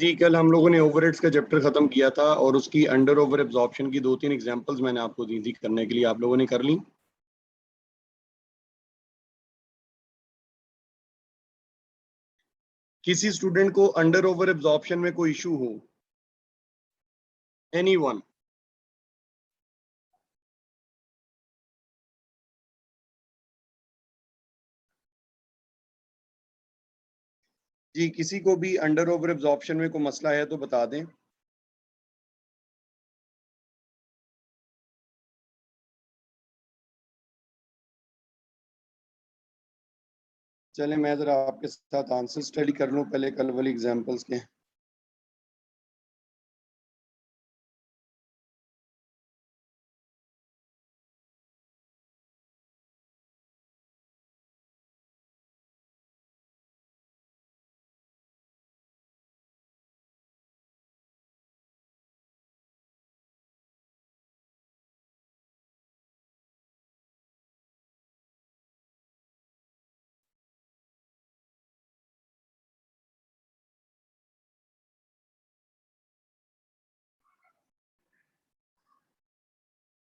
जी, कल हम लोगों ने ओवरहेड्स का चैप्टर खत्म किया था और उसकी अंडर ओवर एब्जॉर्प्शन की 2-3 एग्जांपल्स मैंने आपको दी थी करने के लिए, आप लोगों ने कर ली? किसी स्टूडेंट को अंडर ओवर एब्जॉर्प्शन में कोई इशू हो? एनीवन? जी, किसी को भी अंडर ओवर एब्जॉर्प्शन में कोई मसला है तो बता दें। चलें मैं जरा आपके साथ आंसर स्टडी कर लूं पहले कल वाली एग्जांपल्स के।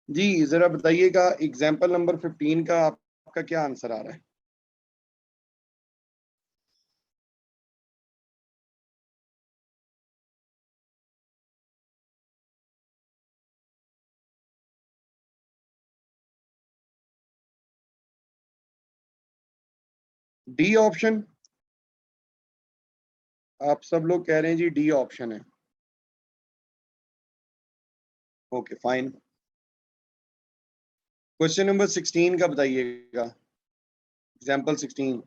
जी, जरा बताइएगा एग्जांपल नंबर 15 का आपका क्या आंसर आ रहा है? D option? आप सब लोग कह रहे हैं जी डी ऑप्शन है। Okay fine. क्वेश्चन नंबर 16 का बताइएगा, एग्जांपल 16।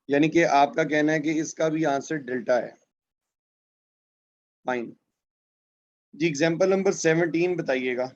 यानी कि आपका कहना है कि इसका भी आंसर डेल्टा है। फाइन जी, एग्जांपल नंबर 17 बताइएगा।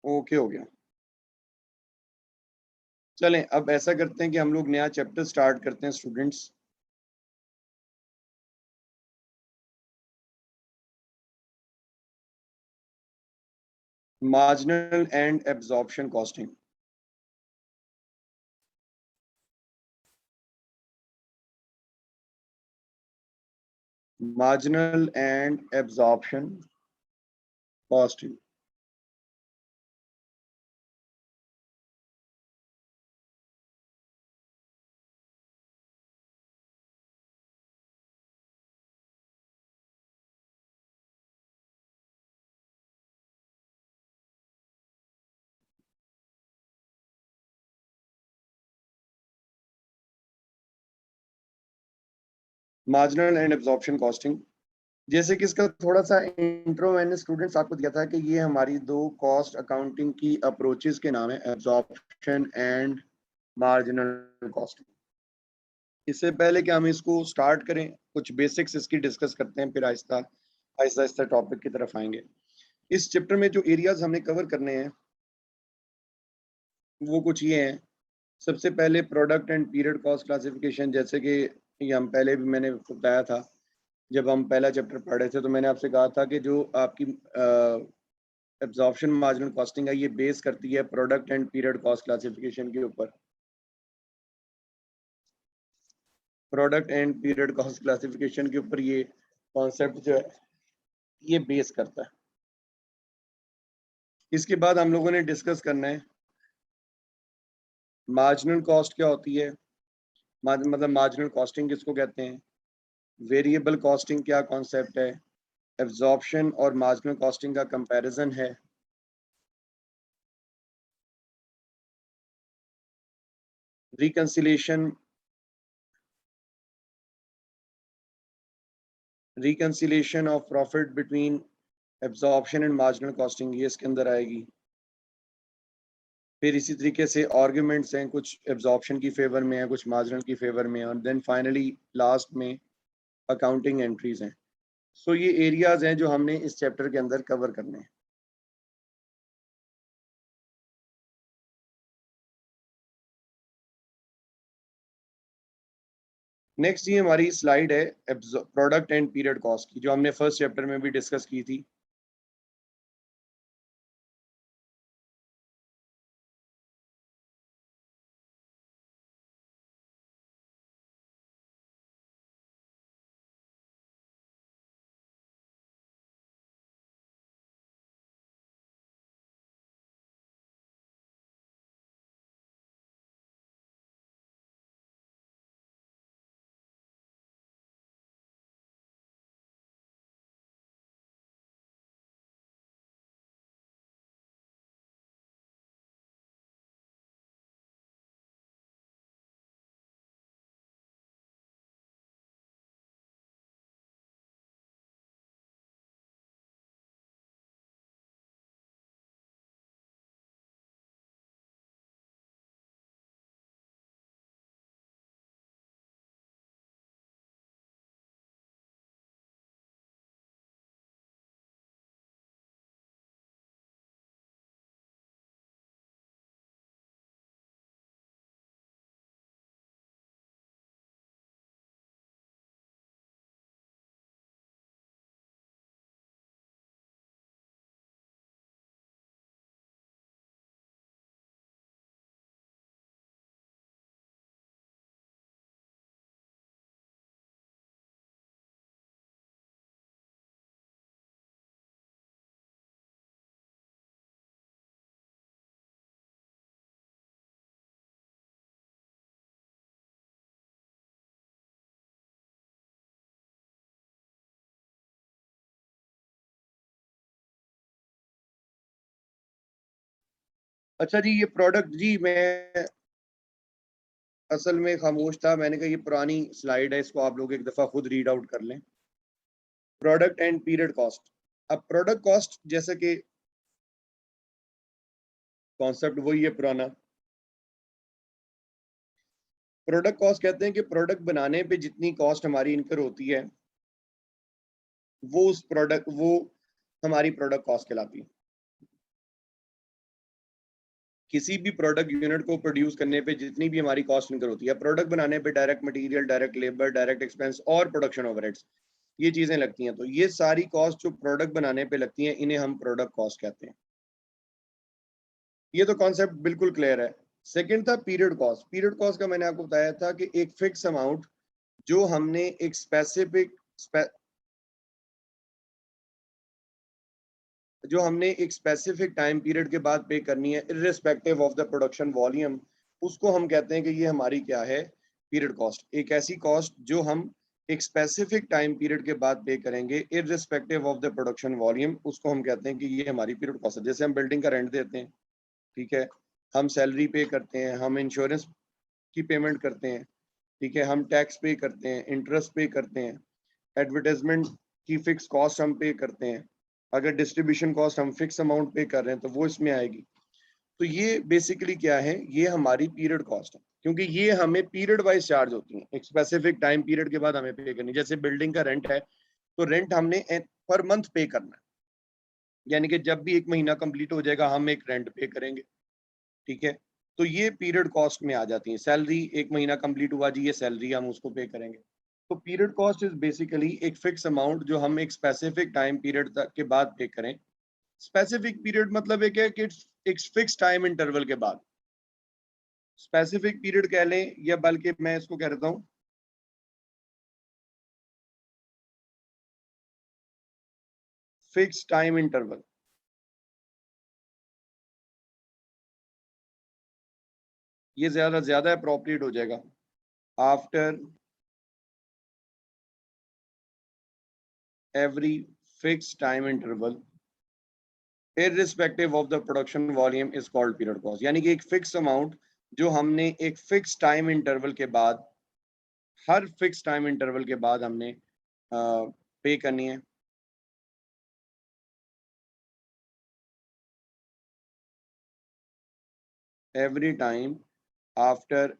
ओके हो गया। चलें अब ऐसा करते हैं कि हम लोग नया चैप्टर स्टार्ट करते हैं students. Marginal and absorption costing. Marginal and absorption costing. Marginal and absorption costing, जैसे कि इसका थोड़ा सा इंट्रो मैंने स्टूडेंट्स आपको दिया था कि ये हमारी दो कॉस्ट अकाउंटिंग की अप्रोचेस के नाम है, एब्जॉर्प्शन एंड मार्जिनल कॉस्टिंग। इससे पहले कि हम इसको स्टार्ट करें कुछ बेसिक्स इसकी डिस्कस करते हैं, फिर आहिस्ता आहिस्ता आहिस्ता टॉपिक की तरफ आएंगे। इस चैप्टर में जो एरियाज हमने कवर करने हैं वो कुछ ये हैं। सबसे पहले product and period cost classification, जैसे कि ये हम पहले भी मैंने बताया था जब हम पहला चैप्टर पढ़ रहे थे, तो मैंने आपसे कहा था कि जो आपकी एब्जॉर्प्शन मार्जिनल कॉस्टिंग है ये बेस करती है product and period cost classification के ऊपर। Product and period cost classification के ऊपर ये कॉन्सेप्ट जो है ये बेस करता है। इसके बाद हम लोगों ने डिस्कस करना है मार्जिनल कॉस्ट क्या होती है, मतलब मार्जिनल कॉस्टिंग किसको कहते हैं, वेरिएबल कॉस्टिंग क्या कॉन्सेप्ट है, एब्जॉर्प्शन और मार्जिनल कॉस्टिंग का कंपैरिजन है। Reconciliation of profit between absorption and marginal costing, ये इसके अंदर आएगी। फिर इसी तरीके से आर्ग्यूमेंट्स हैं, कुछ एब्जॉर्प्शन की फेवर में है, कुछ मार्जिनल की फेवर में है, और देन फाइनली लास्ट में अकाउंटिंग एंट्रीज हैं। सो ये एरियाज हैं जो हमने इस चैप्टर के अंदर कवर करने हैं। नेक्स्ट ये हमारी स्लाइड है प्रोडक्ट एंड पीरियड कॉस्ट की, जो हमने फर्स्ट चैप्टर में भी डिस्कस की थी। अच्छा जी, ये प्रोडक्ट जी, मैं असल में खामोश था, मैंने कहा ये पुरानी स्लाइड है, इसको आप लोग एक दफा खुद रीड आउट कर लें। Product and period cost. अब प्रोडक्ट कॉस्ट जैसे कि कॉन्सेप्ट वही है पुराना। प्रोडक्ट कॉस्ट कहते हैं कि प्रोडक्ट बनाने पे जितनी कॉस्ट हमारी इनकर होती है, वो हमारी प्रोडक्ट कॉस्ट कहलाती है। किसी भी प्रोडक्ट यूनिट को प्रोड्यूस करने पे जितनी भी हमारी कॉस्ट इनकर होती है, प्रोडक्ट बनाने पे direct material, direct labour, direct expense और प्रोडक्शन ओवरहेड्स, ये चीजें लगती हैं। तो ये सारी कॉस्ट जो प्रोडक्ट बनाने पे लगती हैं, इन्हें हम प्रोडक्ट कॉस्ट कहते हैं। ये तो कॉन्सेप्ट बिल्कुल क्लियर है। सेकंड था पीरियड कॉस्ट। पीरियड कॉस्ट का मैंने आपको बताया था कि एक फिक्स अमाउंट जो हमने एक स्पेसिफिक टाइम पीरियड के बाद पे करनी है, irrespective of the production volume, उसको हम कहते हैं कि ये हमारी क्या है, पीरियड कॉस्ट। एक ऐसी कॉस्ट जो हम एक स्पेसिफिक टाइम पीरियड के बाद पे करेंगे irrespective of the production volume, उसको हम कहते हैं कि ये हमारी पीरियड कॉस्ट है। जैसे हम बिल्डिंग का रेंट देते हैं, ठीक है, हम सैलरी पे करते हैं, हम इंश्योरेंस की पेमेंट करते हैं, ठीक है, हम टैक्स पे करते हैं, इंटरेस्ट पे करते हैं, एडवर्टाइजमेंट की फिक्स कॉस्ट हम पे करते हैं, अगर डिस्ट्रीब्यूशन कॉस्ट हम फिक्स अमाउंट पे कर रहे हैं तो वो इसमें आएगी। तो ये बेसिकली क्या है, ये हमारी पीरियड कॉस्ट है, क्योंकि ये हमें पीरियड वाइज चार्ज होती है, एक स्पेसिफिक टाइम पीरियड के बाद हमें पे करनी। जैसे बिल्डिंग का रेंट है, तो रेंट हमने पर मंथ पे करना है, यानी कि जब भी एक महीना कंप्लीट हो जाएगा हम एक रेंट पे करेंगे, ठीक है। तो ये पीरियड कॉस्ट में आ जाती है। सैलरी एक महीना कंप्लीट हुआ जी, ये सैलरी हम उसको पे करेंगे। तो पीरियड कॉस्ट इज बेसिकली एक फिक्स अमाउंट जो हम एक स्पेसिफिक टाइम पीरियड तक के बाद पे करें। स्पेसिफिक पीरियड मतलब एक है कि एक फिक्स टाइम इंटरवल के बाद, स्पेसिफिक पीरियड कह लें, या बल्कि मैं इसको कह देता हूँ फिक्स टाइम इंटरवल। ये ज्यादा अप्रोप्रिएट हो जाएगा। After every fixed time interval irrespective of the production volume is called period cost। यानी कि एक फिक्स अमाउंट जो हमने एक फिक्स टाइम इंटरवल के बाद, हर फिक्स टाइम इंटरवल के बाद हमने पे करनी है। Every time after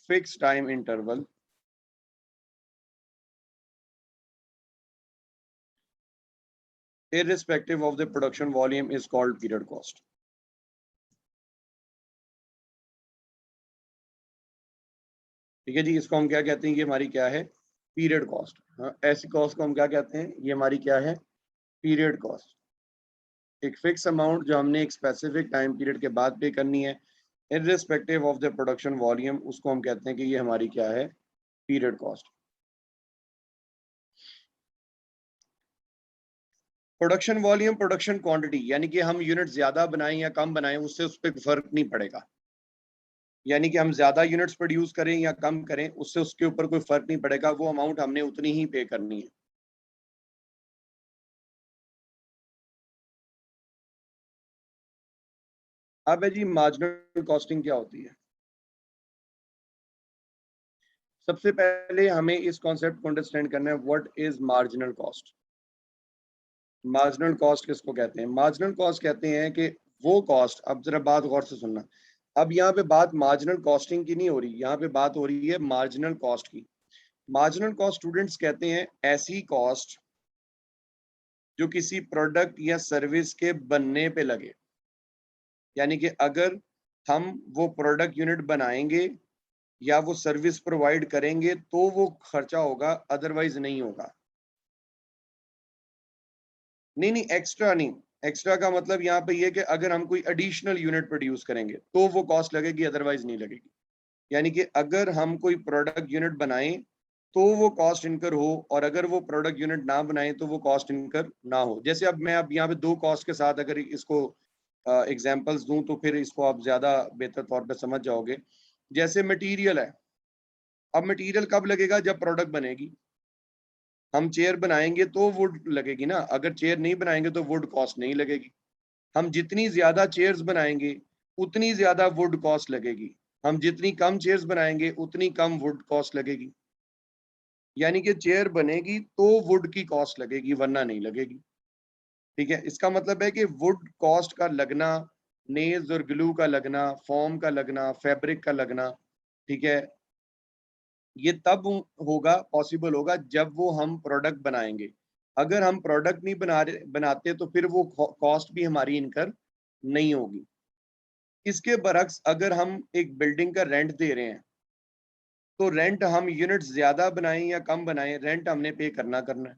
fix time interval irrespective of the production volume is called period cost। ठीक है जी, इसको हम क्या कहते हैं, ये हमारी क्या है, पीरियड कॉस्ट। हाँ, ऐसी कॉस्ट को हम क्या कहते हैं, ये हमारी क्या है, पीरियड कॉस्ट। एक फिक्स अमाउंट जो हमने एक स्पेसिफिक टाइम पीरियड के बाद पे करनी है irrespective of the production volume, उसको हम कहते हैं कि ये हमारी क्या है, period cost. Production volume, production quantity, यानी कि हम यूनिट ज्यादा बनाएं या कम बनाएं उससे उस पर फर्क नहीं पड़ेगा। यानी कि हम ज्यादा यूनिट्स प्रोड्यूस करें या कम करें उससे उसके ऊपर कोई फर्क नहीं पड़ेगा, वो अमाउंट हमने उतनी ही पे करनी है। अब है जी मार्जिनल कॉस्टिंग क्या होती है। सबसे पहले हमें इस कॉन्सेप्ट को अंडरस्टैंड करना है, what is marginal cost. Marginal cost किसको कहते हैं, मार्जिनल कॉस्ट कहते हैं कि वो कॉस्ट, अब जरा बात गौर से सुनना, अब यहाँ पे बात मार्जिनल कॉस्टिंग की नहीं हो रही, यहाँ पे बात हो रही है मार्जिनल कॉस्ट की। मार्जिनल कॉस्ट स्टूडेंट्स कहते हैं ऐसी कॉस्ट जो किसी प्रोडक्ट या सर्विस के बनने पे लगे। यानी कि अगर हम वो प्रोडक्ट यूनिट बनाएंगे या वो सर्विस प्रोवाइड करेंगे तो वो खर्चा होगा, अदरवाइज नहीं होगा। नहीं, एक्स्ट्रा नहीं, एक्स्ट्रा का मतलब यहाँ पे ये कि अगर हम कोई एडिशनल यूनिट प्रोड्यूस करेंगे तो वो कॉस्ट लगेगी, अदरवाइज नहीं लगेगी। यानी कि अगर हम कोई प्रोडक्ट यूनिट बनाएं तो वो कॉस्ट इनकर हो, और अगर वो प्रोडक्ट यूनिट ना बनाएं तो वो कॉस्ट इनकर ना हो। जैसे अब मैं अब यहाँ पे दो कॉस्ट के साथ अगर इसको एग्जांपल्स दूं तो फिर इसको आप ज्यादा बेहतर तौर पे समझ जाओगे। जैसे मटेरियल है, अब मटेरियल कब लगेगा, जब प्रोडक्ट बनेगी। हम चेयर बनाएंगे तो वुड लगेगी ना, अगर चेयर नहीं बनाएंगे तो वुड कॉस्ट नहीं लगेगी। हम जितनी ज्यादा चेयर्स बनाएंगे उतनी ज्यादा वुड कॉस्ट लगेगी, हम जितनी कम चेयर्स बनाएंगे उतनी कम वुड कॉस्ट लगेगी। यानी कि चेयर बनेगी तो वुड की कॉस्ट लगेगी, वरना नहीं लगेगी। ठीक है, इसका मतलब है कि वुड कॉस्ट का लगना, नेल्स और ग्लू का लगना, फोम का लगना, फैब्रिक का लगना, ठीक है, ये तब होगा, पॉसिबल होगा जब वो हम प्रोडक्ट बनाएंगे। अगर हम प्रोडक्ट नहीं बनाते तो फिर वो कॉस्ट भी हमारी इनकर नहीं होगी। इसके बरक्स अगर हम एक बिल्डिंग का रेंट दे रहे हैं तो रेंट हम यूनिट्स ज्यादा बनाएं या कम बनाएं, रेंट हमने पे करना करना है।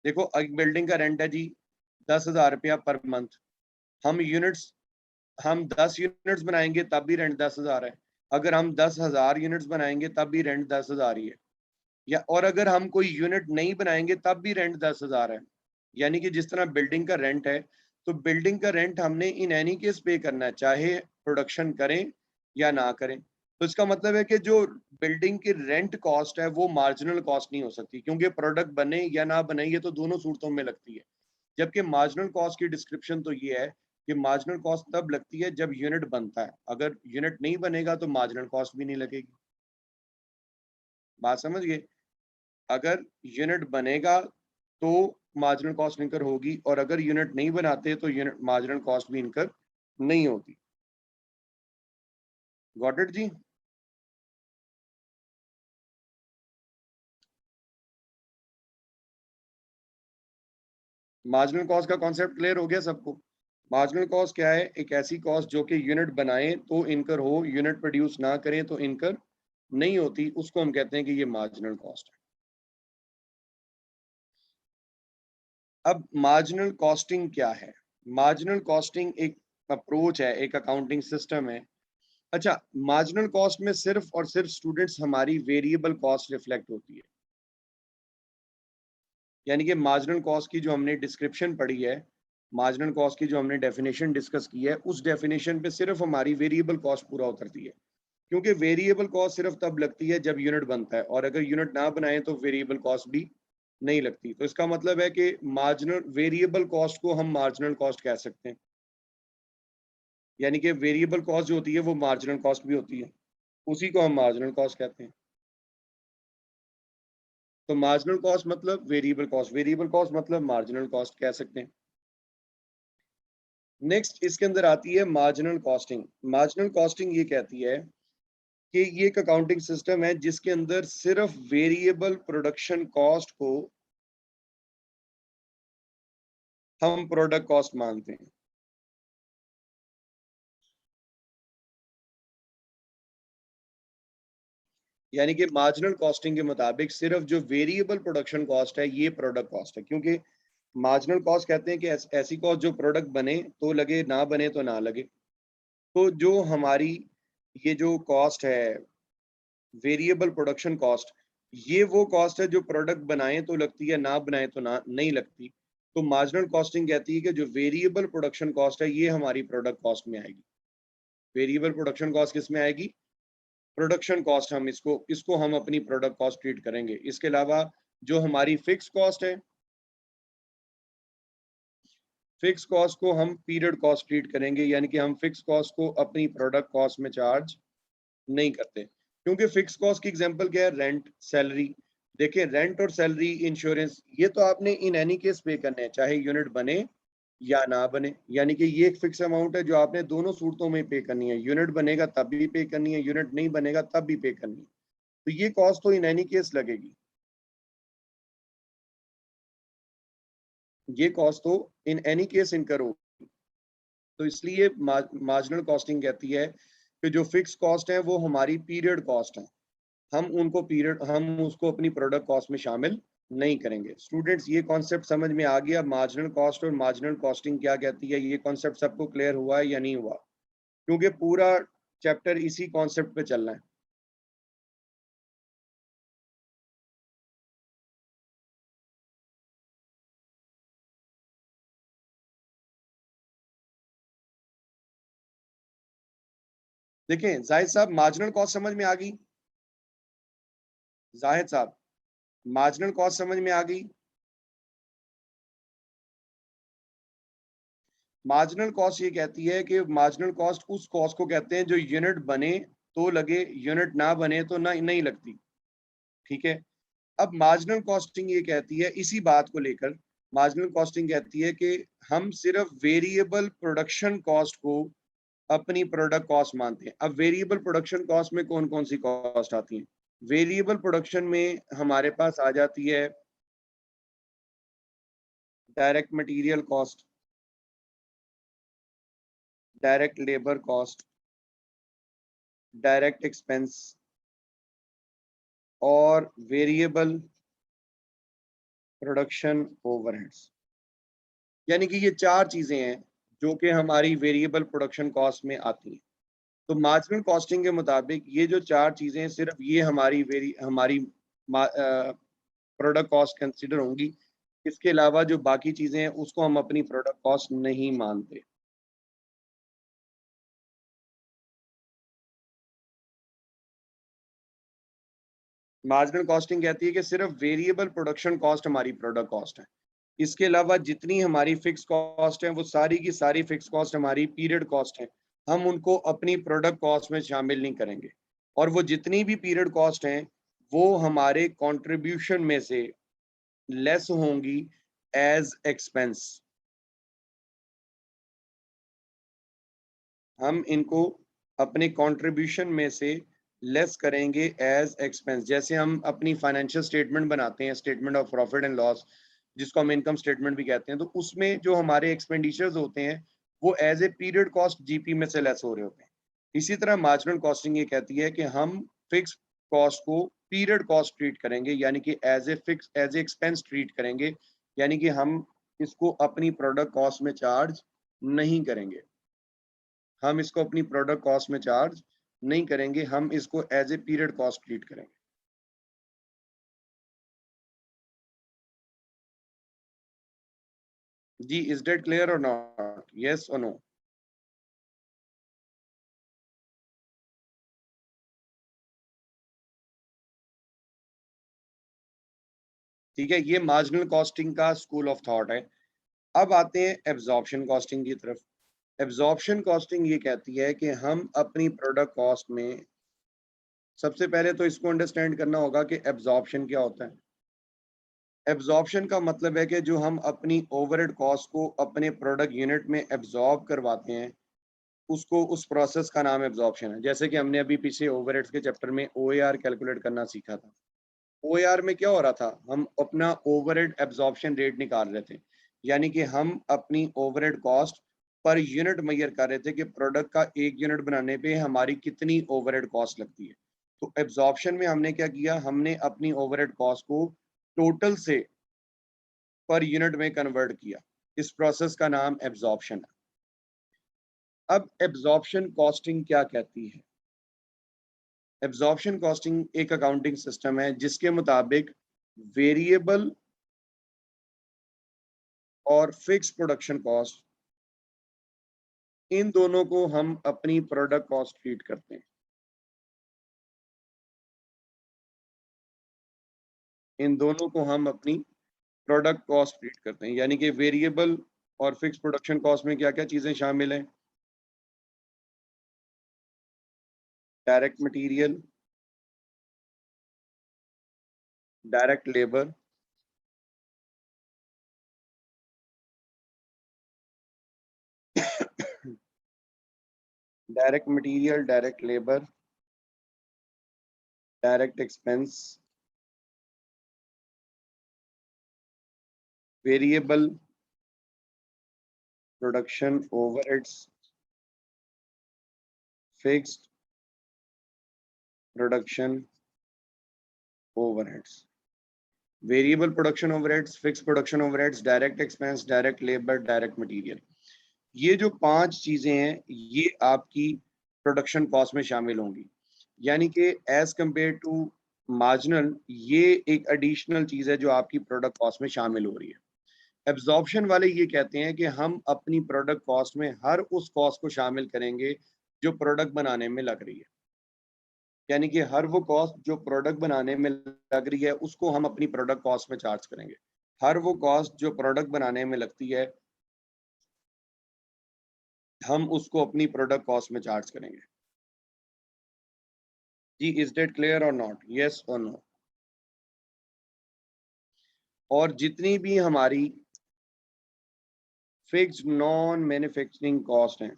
देखो, एक बिल्डिंग का रेंट है जी 10,000 रुपया पर मंथ। हम यूनिट्स, हम 10 यूनिट्स बनाएंगे तब भी रेंट 10,000 है, अगर हम 10,000 यूनिट्स बनाएंगे तब भी रेंट 10,000 ही है, या और अगर हम कोई यूनिट नहीं बनाएंगे तब भी रेंट 10,000 है। यानी कि जिस तरह बिल्डिंग का रेंट है, तो बिल्डिंग का रेंट हमने इन एनी केस पे करना है, चाहे प्रोडक्शन करें या ना करें। तो इसका मतलब है कि जो बिल्डिंग की रेंट कॉस्ट है वो मार्जिनल कॉस्ट नहीं हो सकती, क्योंकि प्रोडक्ट बने या ना बने ये तो दोनों सूरतों में लगती है। जबकि मार्जिनल कॉस्ट की डिस्क्रिप्शन तो ये है कि मार्जिनल कॉस्ट तब लगती है जब यूनिट बनता है, अगर यूनिट नहीं बनेगा तो मार्जिनल कॉस्ट भी नहीं लगेगी। बात समझ गए, अगर यूनिट बनेगा तो मार्जिनल कॉस्ट इनकर होगी, और अगर यूनिट नहीं बनाते तो यूनिट मार्जिनल कॉस्ट भी इनकर नहीं होती। गॉट इट जी। मार्जिनल कॉस्ट का कॉन्सेप्ट क्लियर हो गया सबको। मार्जिनल कॉस्ट क्या है, एक ऐसी कॉस्ट जो कि यूनिट बनाए तो इनकर हो, यूनिट प्रोड्यूस ना करें तो इनकर नहीं होती, उसको हम कहते हैं कि ये मार्जिनल कॉस्ट है। अब मार्जिनल कॉस्टिंग क्या है, मार्जिनल कॉस्टिंग एक अप्रोच है, एक अकाउंटिंग सिस्टम है। अच्छा, मार्जिनल कॉस्ट में सिर्फ और सिर्फ स्टूडेंट्स हमारी वेरिएबल कॉस्ट रिफ्लेक्ट होती है। यानी कि मार्जिनल कॉस्ट की जो हमने डिस्क्रिप्शन पढ़ी है, मार्जिनल कॉस्ट की जो हमने डेफिनेशन डिस्कस की है, उस डेफिनेशन पे सिर्फ हमारी वेरिएबल कॉस्ट पूरा उतरती है। क्योंकि वेरिएबल कॉस्ट सिर्फ तब लगती है जब यूनिट बनता है, और अगर यूनिट ना बनाए तो वेरिएबल कॉस्ट भी नहीं लगती। तो इसका मतलब है कि मार्जिनल वेरिएबल कॉस्ट को हम मार्जिनल कॉस्ट कह सकते हैं, यानी कि वेरिएबल कॉस्ट जो होती है वो मार्जिनल कॉस्ट भी होती है, उसी को हम मार्जिनल कॉस्ट कहते हैं। तो मार्जिनल कॉस्ट मतलब वेरिएबल कॉस्ट मतलब मार्जिनल कॉस्ट कह सकते हैं। नेक्स्ट इसके अंदर आती है मार्जिनल कॉस्टिंग। मार्जिनल कॉस्टिंग ये कहती है कि ये एक अकाउंटिंग सिस्टम है जिसके अंदर सिर्फ वेरिएबल प्रोडक्शन कॉस्ट को हम प्रोडक्ट कॉस्ट मानते हैं। यानी कि मार्जिनल कॉस्टिंग के मुताबिक सिर्फ जो वेरिएबल प्रोडक्शन कॉस्ट है ये प्रोडक्ट कॉस्ट है, क्योंकि मार्जिनल कॉस्ट कहते हैं कि ऐसी कॉस्ट जो प्रोडक्ट बने तो लगे, ना बने तो ना लगे। तो जो हमारी ये जो कॉस्ट है वेरिएबल प्रोडक्शन कॉस्ट, ये वो कॉस्ट है जो प्रोडक्ट बनाए तो लगती है, ना बनाए तो ना नहीं लगती। तो मार्जिनल कॉस्टिंग कहती है कि जो वेरिएबल प्रोडक्शन कॉस्ट है ये हमारी प्रोडक्ट कॉस्ट में आएगी। वेरिएबल प्रोडक्शन कॉस्ट किस में आएगी? प्रोडक्शन कॉस्ट, हम इसको इसको हम अपनी प्रोडक्ट कॉस्ट ट्रीट करेंगे। इसके अलावा जो हमारी फिक्स कॉस्ट है, फिक्स कॉस्ट को हम पीरियड कॉस्ट ट्रीट करेंगे, यानी कि हम फिक्स कॉस्ट को अपनी प्रोडक्ट कॉस्ट में चार्ज नहीं करते। क्योंकि फिक्स कॉस्ट की एग्जांपल क्या है? Rent, salary. देखिए रेंट और सैलरी, इंश्योरेंस, ये तो आपने इन एनी केस पे करने हैं, चाहे यूनिट बने या ना बने। यानी कि ये एक फिक्स अमाउंट है जो आपने दोनों सूरतों में पे करनी है, यूनिट बनेगा तब भी पे करनी है, यूनिट नहीं बनेगा तब भी पे करनी है। तो ये कॉस्ट तो इन एनी केस लगेगी, ये कॉस्ट तो इन एनी केस इनकर होगी। तो इसलिए मार्जिनल कॉस्टिंग कहती है कि जो फिक्स कॉस्ट है वो हमारी पीरियड कॉस्ट है, हम उसको अपनी प्रोडक्ट कॉस्ट में शामिल नहीं करेंगे। स्टूडेंट्स ये कॉन्सेप्ट समझ में आ गया? मार्जिनल कॉस्ट और मार्जिनल कॉस्टिंग क्या कहती है, ये कॉन्सेप्ट सबको क्लियर हुआ है या नहीं हुआ? क्योंकि पूरा चैप्टर इसी कॉन्सेप्ट पे चलना है। देखें जाहिद साहब, मार्जिनल कॉस्ट समझ में आ गई? जाहिद साहब, मार्जिनल कॉस्ट समझ में आ गई? मार्जिनल कॉस्ट ये कहती है कि मार्जिनल कॉस्ट उस कॉस्ट को कहते हैं जो यूनिट बने तो लगे, यूनिट ना बने तो ना नहीं लगती। ठीक है। अब मार्जिनल कॉस्टिंग ये कहती है इसी बात को लेकर, मार्जिनल कॉस्टिंग कहती है कि हम सिर्फ वेरिएबल प्रोडक्शन कॉस्ट को अपनी प्रोडक्ट कॉस्ट मानते हैं। अब वेरिएबल प्रोडक्शन कॉस्ट में कौन कौन सी कॉस्ट आती है? वेरिएबल प्रोडक्शन में हमारे पास आ जाती है direct material cost, direct labour cost, direct expense और वेरिएबल प्रोडक्शन ओवरहेड्स। यानी कि ये चार चीजें हैं जो कि हमारी वेरिएबल प्रोडक्शन कॉस्ट में आती हैं। तो मार्जिनल कॉस्टिंग के मुताबिक ये जो चार चीजें हैं, सिर्फ ये हमारी प्रोडक्ट कॉस्ट कंसिडर होंगी। इसके अलावा जो बाकी चीजें हैं उसको हम अपनी प्रोडक्ट कॉस्ट नहीं मानते। मार्जिनल कॉस्टिंग कहती है कि सिर्फ वेरिएबल प्रोडक्शन कॉस्ट हमारी प्रोडक्ट कॉस्ट है। इसके अलावा जितनी हमारी फिक्स कॉस्ट है वो सारी की सारी फिक्स कॉस्ट हमारी पीरियड कॉस्ट है, हम उनको अपनी प्रोडक्ट कॉस्ट में शामिल नहीं करेंगे। और वो जितनी भी पीरियड कॉस्ट हैं वो हमारे कंट्रीब्यूशन में से लेस होंगी एज एक्सपेंस। हम इनको अपने कंट्रीब्यूशन में से लेस करेंगे एज एक्सपेंस। जैसे हम अपनी फाइनेंशियल स्टेटमेंट बनाते हैं, statement of profit and loss, जिसको हम इनकम स्टेटमेंट भी कहते हैं, तो उसमें जो हमारे एक्सपेंडिचर्स होते हैं वो as a period cost GP में से लेस हो रहे होते हैं। इसी तरह मार्जिनल कॉस्टिंग ये कहती है कि हम फिक्स कॉस्ट को पीरियड कॉस्ट ट्रीट करेंगे, यानी कि एज ए एक्सपेंस ट्रीट करेंगे, यानी कि हम इसको अपनी प्रोडक्ट कॉस्ट में चार्ज नहीं करेंगे। हम इसको अपनी प्रोडक्ट कॉस्ट में चार्ज नहीं करेंगे, हम इसको as a period cost treat करेंगे। जी, इज डेट क्लियर और नॉट? यस और नो? ठीक है, ये मार्जिनल कॉस्टिंग का स्कूल ऑफ थॉट है। अब आते हैं एब्जॉर्प्शन कॉस्टिंग की तरफ। एब्जॉर्प्शन कॉस्टिंग ये कहती है कि हम अपनी प्रोडक्ट कॉस्ट में, सबसे पहले तो इसको अंडरस्टैंड करना होगा कि एब्जॉर्प्शन क्या होता है। एब्जॉर्प्शन का मतलब है कि जो हम अपनी ओवरहेड कॉस्ट को अपने प्रोडक्ट यूनिट में एब्जॉर्ब करवाते हैं, उसको, उस प्रोसेस का नाम एब्जॉर्प्शन है। जैसे कि हमने अभी पीछे ओवरहेड्स के चैप्टर में ओएआर कैलकुलेट करना सीखा था। ओएआर में क्या हो रहा था, हम अपना ओवरहेड एब्जॉर्प्शन रेट निकाल रहे थे, यानी कि हम अपनी ओवरहेड कॉस्ट पर यूनिट मेजर कर रहे थे कि प्रोडक्ट का एक यूनिट बनाने पे हमारी कितनी ओवरहेड कॉस्ट लगती है। तो एब्जॉर्प्शन में हमने क्या किया, हमने अपनी ओवरहेड कॉस्ट को टोटल से पर यूनिट में कन्वर्ट किया। इस प्रोसेस का नाम एब्जॉर्प्शन है। अब एब्जॉर्प्शन कॉस्टिंग क्या कहती है? एब्जॉर्प्शन कॉस्टिंग एक अकाउंटिंग सिस्टम है जिसके मुताबिक वेरिएबल और फिक्स प्रोडक्शन कॉस्ट, इन दोनों को हम अपनी प्रोडक्ट कॉस्ट ट्रीट करते हैं। इन दोनों को हम अपनी प्रोडक्ट कॉस्ट ट्रीट करते हैं, यानी कि वेरिएबल और फिक्स प्रोडक्शन कॉस्ट में क्या क्या चीजें शामिल हैं? Direct material, direct labour, direct material, direct labour, direct expense, variable production overheads, fixed production overheads. Variable production overheads, fix production overheads, direct expense, direct labour, direct material, ये जो 5 चीजें हैं ये आपकी प्रोडक्शन कॉस्ट में शामिल होंगी। यानी कि एज कंपेयर टू मार्जिनल, ये एक एडिशनल चीज है जो आपकी प्रोडक्ट कॉस्ट में शामिल हो रही है। एब्जॉर्प्शन वाले ये कहते हैं कि हम अपनी प्रोडक्ट कॉस्ट में हर उस कॉस्ट को शामिल करेंगे जो प्रोडक्ट बनाने में लग रही है। यानी कि हर वो कॉस्ट जो प्रोडक्ट बनाने में लग रही है उसको हम अपनी प्रोडक्ट कॉस्ट में चार्ज करेंगे। हर वो कॉस्ट जो प्रोडक्ट बनाने में लगती है हम उसको अपनी प्रोडक्ट कॉस्ट में चार्ज करेंगे। जी, इज दैट क्लियर और नॉट? यस और नो? और जितनी भी हमारी फिक्स्ड नॉन मैन्युफैक्चरिंग कॉस्ट हैं,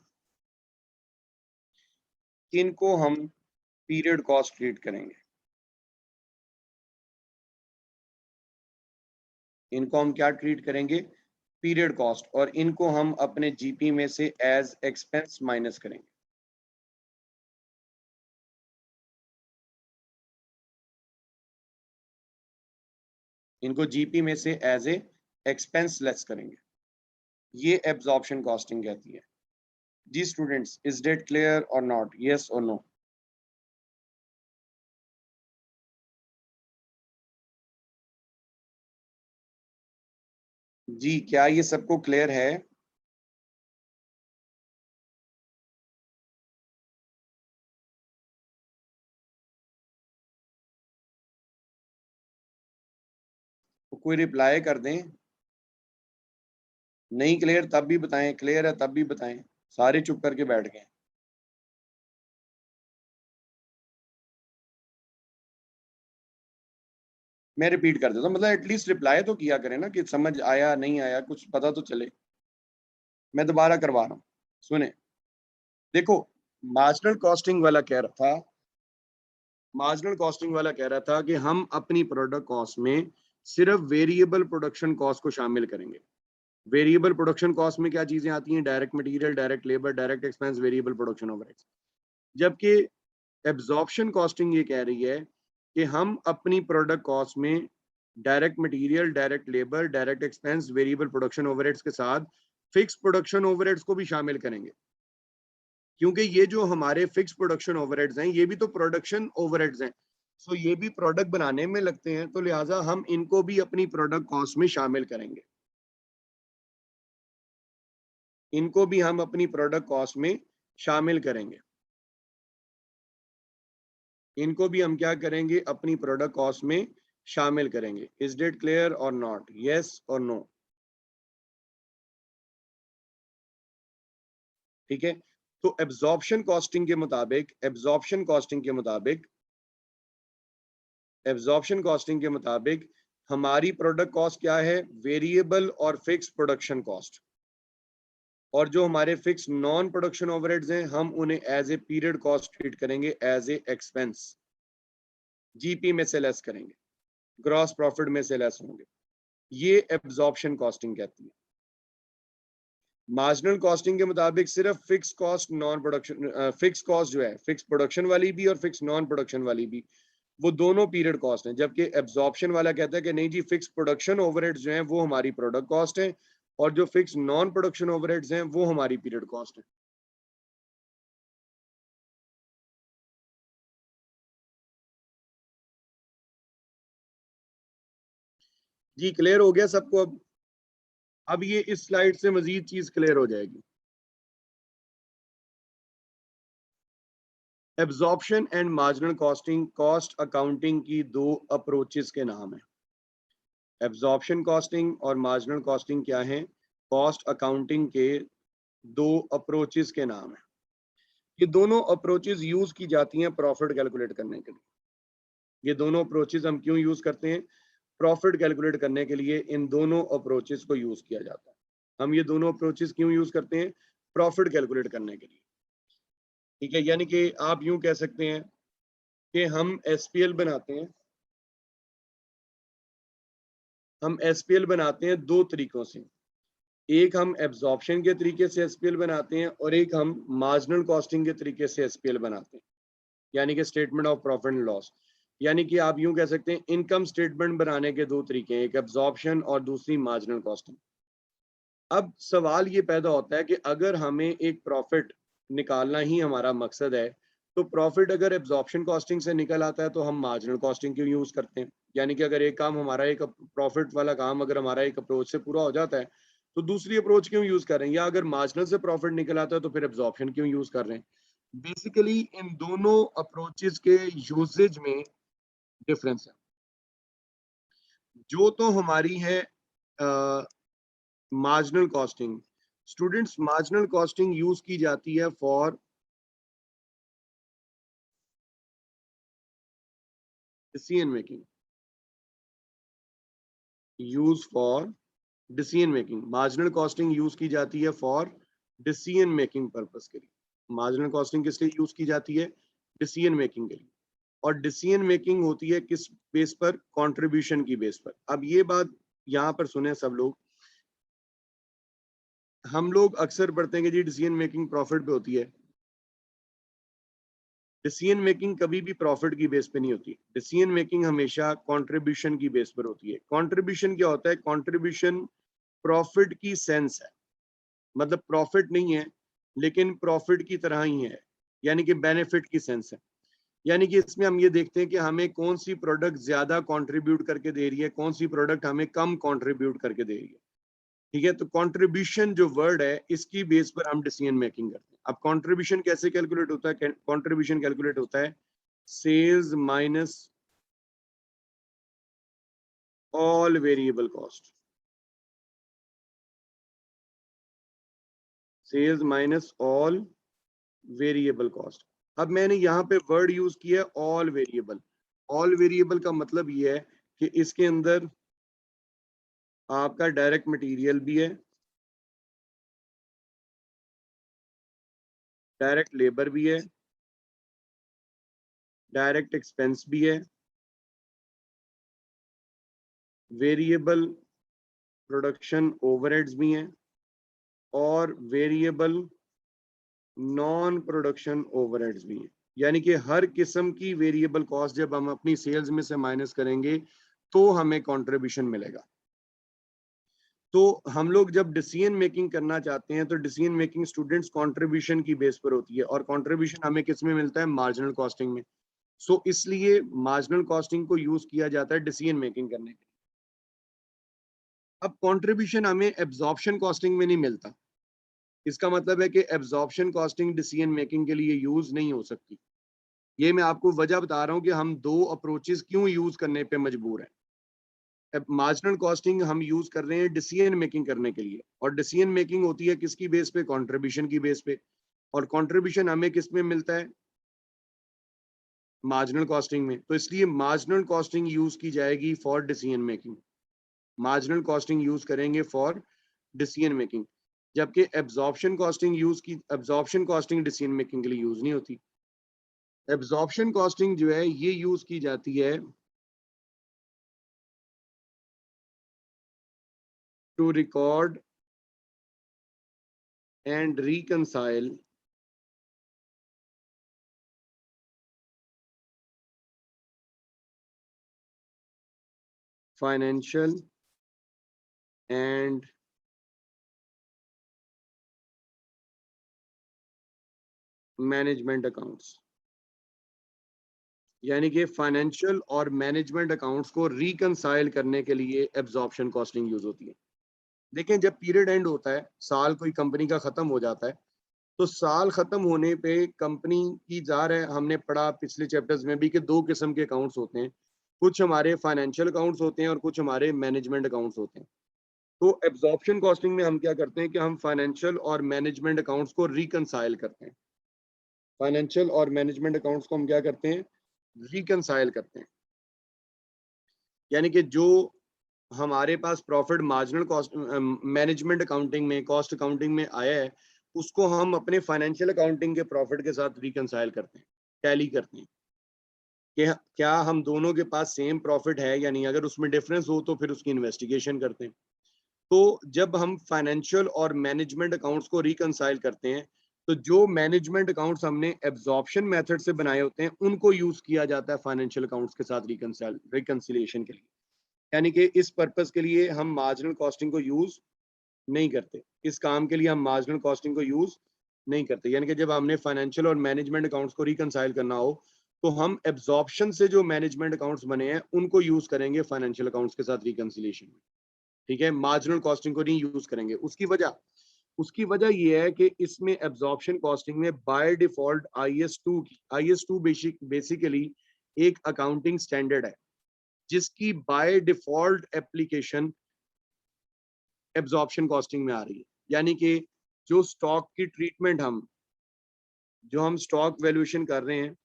इनको हम पीरियड कॉस्ट ट्रीट करेंगे। इनको हम क्या ट्रीट करेंगे? Period cost. और इनको हम अपने जीपी में से एज एक्सपेंस माइनस करेंगे। इनको जीपी में से एज ए एक्सपेंस लेस करेंगे। ये एब्जॉर्प्शन कॉस्टिंग कहती है। जी स्टूडेंट्स, इज डेट क्लियर और नॉट? यस और नो? जी, क्या ये सबको क्लियर है? तो कोई रिप्लाई कर दें। नहीं क्लियर तब भी बताएं, क्लियर है तब भी बताएं। सारे चुप करके बैठ गए। मैं रिपीट कर देता हूँ, मतलब एटलीस्ट रिप्लाई तो किया करें ना, कि समझ आया नहीं आया कुछ पता तो चले। मैं दोबारा करवा रहा हूँ, सुने। देखो, मार्जिनल कॉस्टिंग वाला कह रहा था, मार्जिनल कॉस्टिंग वाला कह रहा था कि हम अपनी प्रोडक्ट कॉस्ट में सिर्फ वेरिएबल प्रोडक्शन कॉस्ट को शामिल करेंगे। वेरिएबल प्रोडक्शन कॉस्ट में क्या चीजें आती हैं? Direct material, direct labour, direct expense, variable production overheads. जबकि एब्जॉर्प्शन कॉस्टिंग ये कह रही है कि हम अपनी प्रोडक्ट कॉस्ट में direct material, direct labour, direct expense, variable production overheads के साथ फिक्स प्रोडक्शन ओवरहेड्स को भी शामिल करेंगे। क्योंकि ये जो हमारे फिक्स प्रोडक्शन ओवरहेड्स हैं ये भी तो प्रोडक्शन ओवरहेड्स हैं, सो ये भी प्रोडक्ट बनाने में लगते हैं, तो लिहाजा हम इनको भी अपनी प्रोडक्ट कॉस्ट में शामिल करेंगे। इनको भी हम अपनी प्रोडक्ट कॉस्ट में शामिल करेंगे। इनको भी हम क्या करेंगे? अपनी प्रोडक्ट कॉस्ट में शामिल करेंगे। इज डेट क्लियर और नॉट? यस और नो? ठीक है, तो एब्जॉर्प्शन कॉस्टिंग के मुताबिक हमारी प्रोडक्ट कॉस्ट क्या है? वेरिएबल और फिक्स प्रोडक्शन कॉस्ट। और जो हमारे फिक्स नॉन प्रोडक्शन ओवरहेड्स हैं, हम उन्हें as a period cost treat करेंगे, एज ए एक्सपेंस, जीपी में से लेस करेंगे, ग्रॉस प्रॉफिट में से लेस होंगे। ये एब्जॉर्प्शन कॉस्टिंग कहती है। मार्जिनल कॉस्टिंग के मुताबिक सिर्फ fix cost non production, fix cost जो है, फिक्स प्रोडक्शन वाली भी और फिक्स नॉन प्रोडक्शन वाली भी, वो दोनों पीरियड कॉस्ट हैं। जबकि एब्जॉर्प्शन वाला कहता है कि नहीं जी, फिक्स प्रोडक्शन ओवरहेड्स जो हैं वो हमारी प्रोडक्ट कॉस्ट है, और जो फिक्स नॉन प्रोडक्शन ओवरहेड्स हैं वो हमारी पीरियड कॉस्ट है। जी क्लियर हो गया सबको? अब ये इस स्लाइड से मजीद चीज क्लियर हो जाएगी। Absorption and marginal costing cost accounting की दो अप्रोचेस के नाम है। एब्जॉर्प्शन कॉस्टिंग और मार्जिनल कॉस्टिंग क्या है? कॉस्ट अकाउंटिंग के दो अप्रोचेस के नाम है। ये दोनों अप्रोचेस यूज की जाती हैं प्रॉफिट कैलकुलेट करने के लिए। ये दोनों अप्रोचेस हम क्यों यूज करते हैं? प्रॉफिट कैलकुलेट करने के लिए इन दोनों अप्रोचेस को यूज किया जाता है। हम ये दोनों अप्रोचेस क्यों यूज करते हैं? प्रॉफिट कैलकुलेट करने के लिए। ठीक है, यानी कि आप यूं कह सकते हैं कि हम एसपीएल बनाते हैं दो तरीकों से। एक हम एब्जॉर्प्शन के तरीके से एसपीएल बनाते हैं, और एक हम मार्जिनल कॉस्टिंग के तरीके से एसपीएल बनाते हैं, यानी कि statement of profit and loss. यानी कि आप यूं कह सकते हैं इनकम स्टेटमेंट बनाने के दो तरीके हैं, एक एब्जॉर्प्शन और दूसरी मार्जिनल कॉस्टिंग। अब सवाल ये पैदा होता है कि अगर हमें एक प्रॉफिट निकालना ही हमारा मकसद है, तो प्रॉफिट अगर एब्जॉर्प्शन कॉस्टिंग से निकल आता है तो हम मार्जिनल कॉस्टिंग क्यों यूज करते हैं? यानी कि अगर एक काम हमारा, एक प्रॉफिट वाला काम अगर हमारा एक अप्रोच से पूरा हो जाता है, तो दूसरी अप्रोच क्यों यूज कर रहे हैं? या अगर मार्जिनल से प्रॉफिट निकल आता है तो फिर एब्जॉर्प्शन क्यों यूज कर रहे हैं? बेसिकली इन दोनों अप्रोचेस के यूजेज में डिफरेंस है। जो तो हमारी है marginal costing. Students, marginal costing use की जाती है for decision making. Marginal costing use की जाती है फॉर डिसीजन मेकिंग पर्पस के लिए। मार्जिनल कॉस्टिंग किस लिए यूज की जाती है? डिसीजन मेकिंग के लिए। और डिसीजन मेकिंग होती है किस बेस पर? कंट्रीब्यूशन की बेस पर। अब ये बात यहाँ पर सुने सब लोग। हम लोग अक्सर पढ़ते हैं कि जी डिसीजन मेकिंग प्रॉफिट पे होती है। डिसीजन मेकिंग कभी भी प्रॉफिट की बेस पे नहीं होती। डिसीजन मेकिंग हमेशा कंट्रीब्यूशन की बेस पर होती है। कंट्रीब्यूशन क्या होता है? कंट्रीब्यूशन प्रॉफिट की सेंस है, मतलब प्रॉफिट नहीं है लेकिन प्रॉफिट की तरह ही है, यानी कि बेनिफिट की सेंस है। यानी कि इसमें हम ये देखते हैं कि हमें कौन सी प्रोडक्ट ज्यादा कंट्रीब्यूट करके दे रही है, कौन सी प्रोडक्ट हमें कम कंट्रीब्यूट करके दे रही है। ठीक है, तो कंट्रीब्यूशन जो वर्ड है, इसकी बेस पर हम डिसीजन मेकिंग करते हैं। अब कंट्रीब्यूशन कैसे कैलकुलेट होता है? कंट्रीब्यूशन कैलकुलेट होता है sales minus all variable cost. Sales minus all variable cost. अब मैंने यहाँ पे वर्ड यूज किया ऑल वेरिएबल। ऑल वेरिएबल का मतलब ये है कि इसके अंदर आपका डायरेक्ट मटेरियल भी है, डायरेक्ट लेबर भी है, डायरेक्ट एक्सपेंस भी है, वेरिएबल प्रोडक्शन ओवरहेड्स भी हैं, और वेरिएबल नॉन प्रोडक्शन ओवरहेड्स भी हैं। यानी कि हर किस्म की वेरिएबल कॉस्ट जब हम अपनी सेल्स में से माइनस करेंगे तो हमें कंट्रीब्यूशन मिलेगा। तो हम लोग जब डिसीजन मेकिंग करना चाहते हैं तो डिसीजन मेकिंग स्टूडेंट्स कंट्रीब्यूशन की बेस पर होती है, और कंट्रीब्यूशन हमें किस में मिलता है? मार्जिनल कॉस्टिंग में। सो इसलिए मार्जिनल कॉस्टिंग को यूज किया जाता है डिसीजन मेकिंग करने के लिए। अब कंट्रीब्यूशन हमें एब्जॉर्प्शन कॉस्टिंग में नहीं मिलता। इसका मतलब है कि एब्जॉर्प्शन कॉस्टिंग डिसीजन मेकिंग के लिए यूज नहीं हो सकती। ये मैं आपको वजह बता रहा हूँ कि हम दो अप्रोचेस क्यों यूज करने पे मजबूर हैं। मार्जिनल कॉस्टिंग हम यूज कर रहे हैं डिसीजन मेकिंग करने के लिए, और डिसीजन मेकिंग होती है किसकी बेस पे? कंट्रीब्यूशन की बेस पे। और कंट्रीब्यूशन हमें किस में मिलता है? मार्जिनल कॉस्टिंग में। तो इसलिए मार्जिनल कॉस्टिंग यूज की जाएगी for decision making. Marginal costing use करेंगे फॉर डिसीजन मेकिंग, जबकि एब्जॉर्प्शन कॉस्टिंग डिसीजन मेकिंग के लिए यूज नहीं होती। एब्जॉर्प्शन कॉस्टिंग जो है ये यूज की जाती है to record and reconcile financial and management accounts. यानी कि फाइनेंशियल और मैनेजमेंट अकाउंट्स को रिकंसाइल करने के लिए एब्जॉर्प्शन कॉस्टिंग यूज होती है। देखें, जब पीरियड एंड होता है, साल कोई कंपनी का खत्म हो जाता है, तो साल खत्म होने पे कंपनी की जार है, हमने पढ़ा पिछले चैप्टर्स में भी कि दो किस्म के अकाउंट्स होते हैं। कुछ हमारे फाइनेंशियल अकाउंट्स होते हैं और कुछ हमारे मैनेजमेंट अकाउंट्स होते हैं। तो एब्जॉर्प्शन कॉस्टिंग में हम क्या करते हैं कि हम फाइनेंशियल और मैनेजमेंट अकाउंट्स को रिकंसाइल करते हैं। फाइनेंशियल और मैनेजमेंट अकाउंट्स को हम क्या करते हैं? रिकंसाइल करते हैं। यानी कि जो हमारे पास profit marginal cost management accounting में, कॉस्ट अकाउंटिंग में आया है, उसको हम अपने फाइनेंशियल अकाउंटिंग के प्रॉफिट के साथ रिकंसाइल करते हैं, टैली करते हैं कि क्या हम दोनों के पास सेम प्रॉफिट है या नहीं। अगर उसमें डिफरेंस हो तो फिर उसकी इन्वेस्टिगेशन करते हैं। तो जब हम फाइनेंशियल और मैनेजमेंट अकाउंट्स को रिकंसाइल करते हैं, तो जो मैनेजमेंट अकाउंट्स हमने एब्जॉर्प्शन मेथड से बनाए होते हैं उनको यूज किया जाता है फाइनेंशियल अकाउंट्स के साथ रिकंसिलिएशन के लिए। यानी कि इस पर्पस के लिए हम मार्जिनल कॉस्टिंग को यूज नहीं करते। इस काम के लिए हम मार्जिनल कॉस्टिंग को यूज नहीं करते। यानी कि जब हमने फाइनेंशियल और मैनेजमेंट अकाउंट्स को रिकंसाइल करना हो, तो हम एब्जॉर्प्शन से जो मैनेजमेंट अकाउंट्स बने हैं उनको यूज करेंगे फाइनेंशियल अकाउंट्स के साथ रिकंसिलिएशन में। ठीक है, मार्जिनल कॉस्टिंग को नहीं यूज करेंगे। उसकी वजह यह है कि इसमें एब्जॉर्प्शन कॉस्टिंग में by default I S two basically एक अकाउंटिंग स्टैंडर्ड है जिसकी by default application absorption costing में आ रही है। यानी कि जो स्टॉक की ट्रीटमेंट जो हम स्टॉक वैल्यूएशन कर रहे हैं,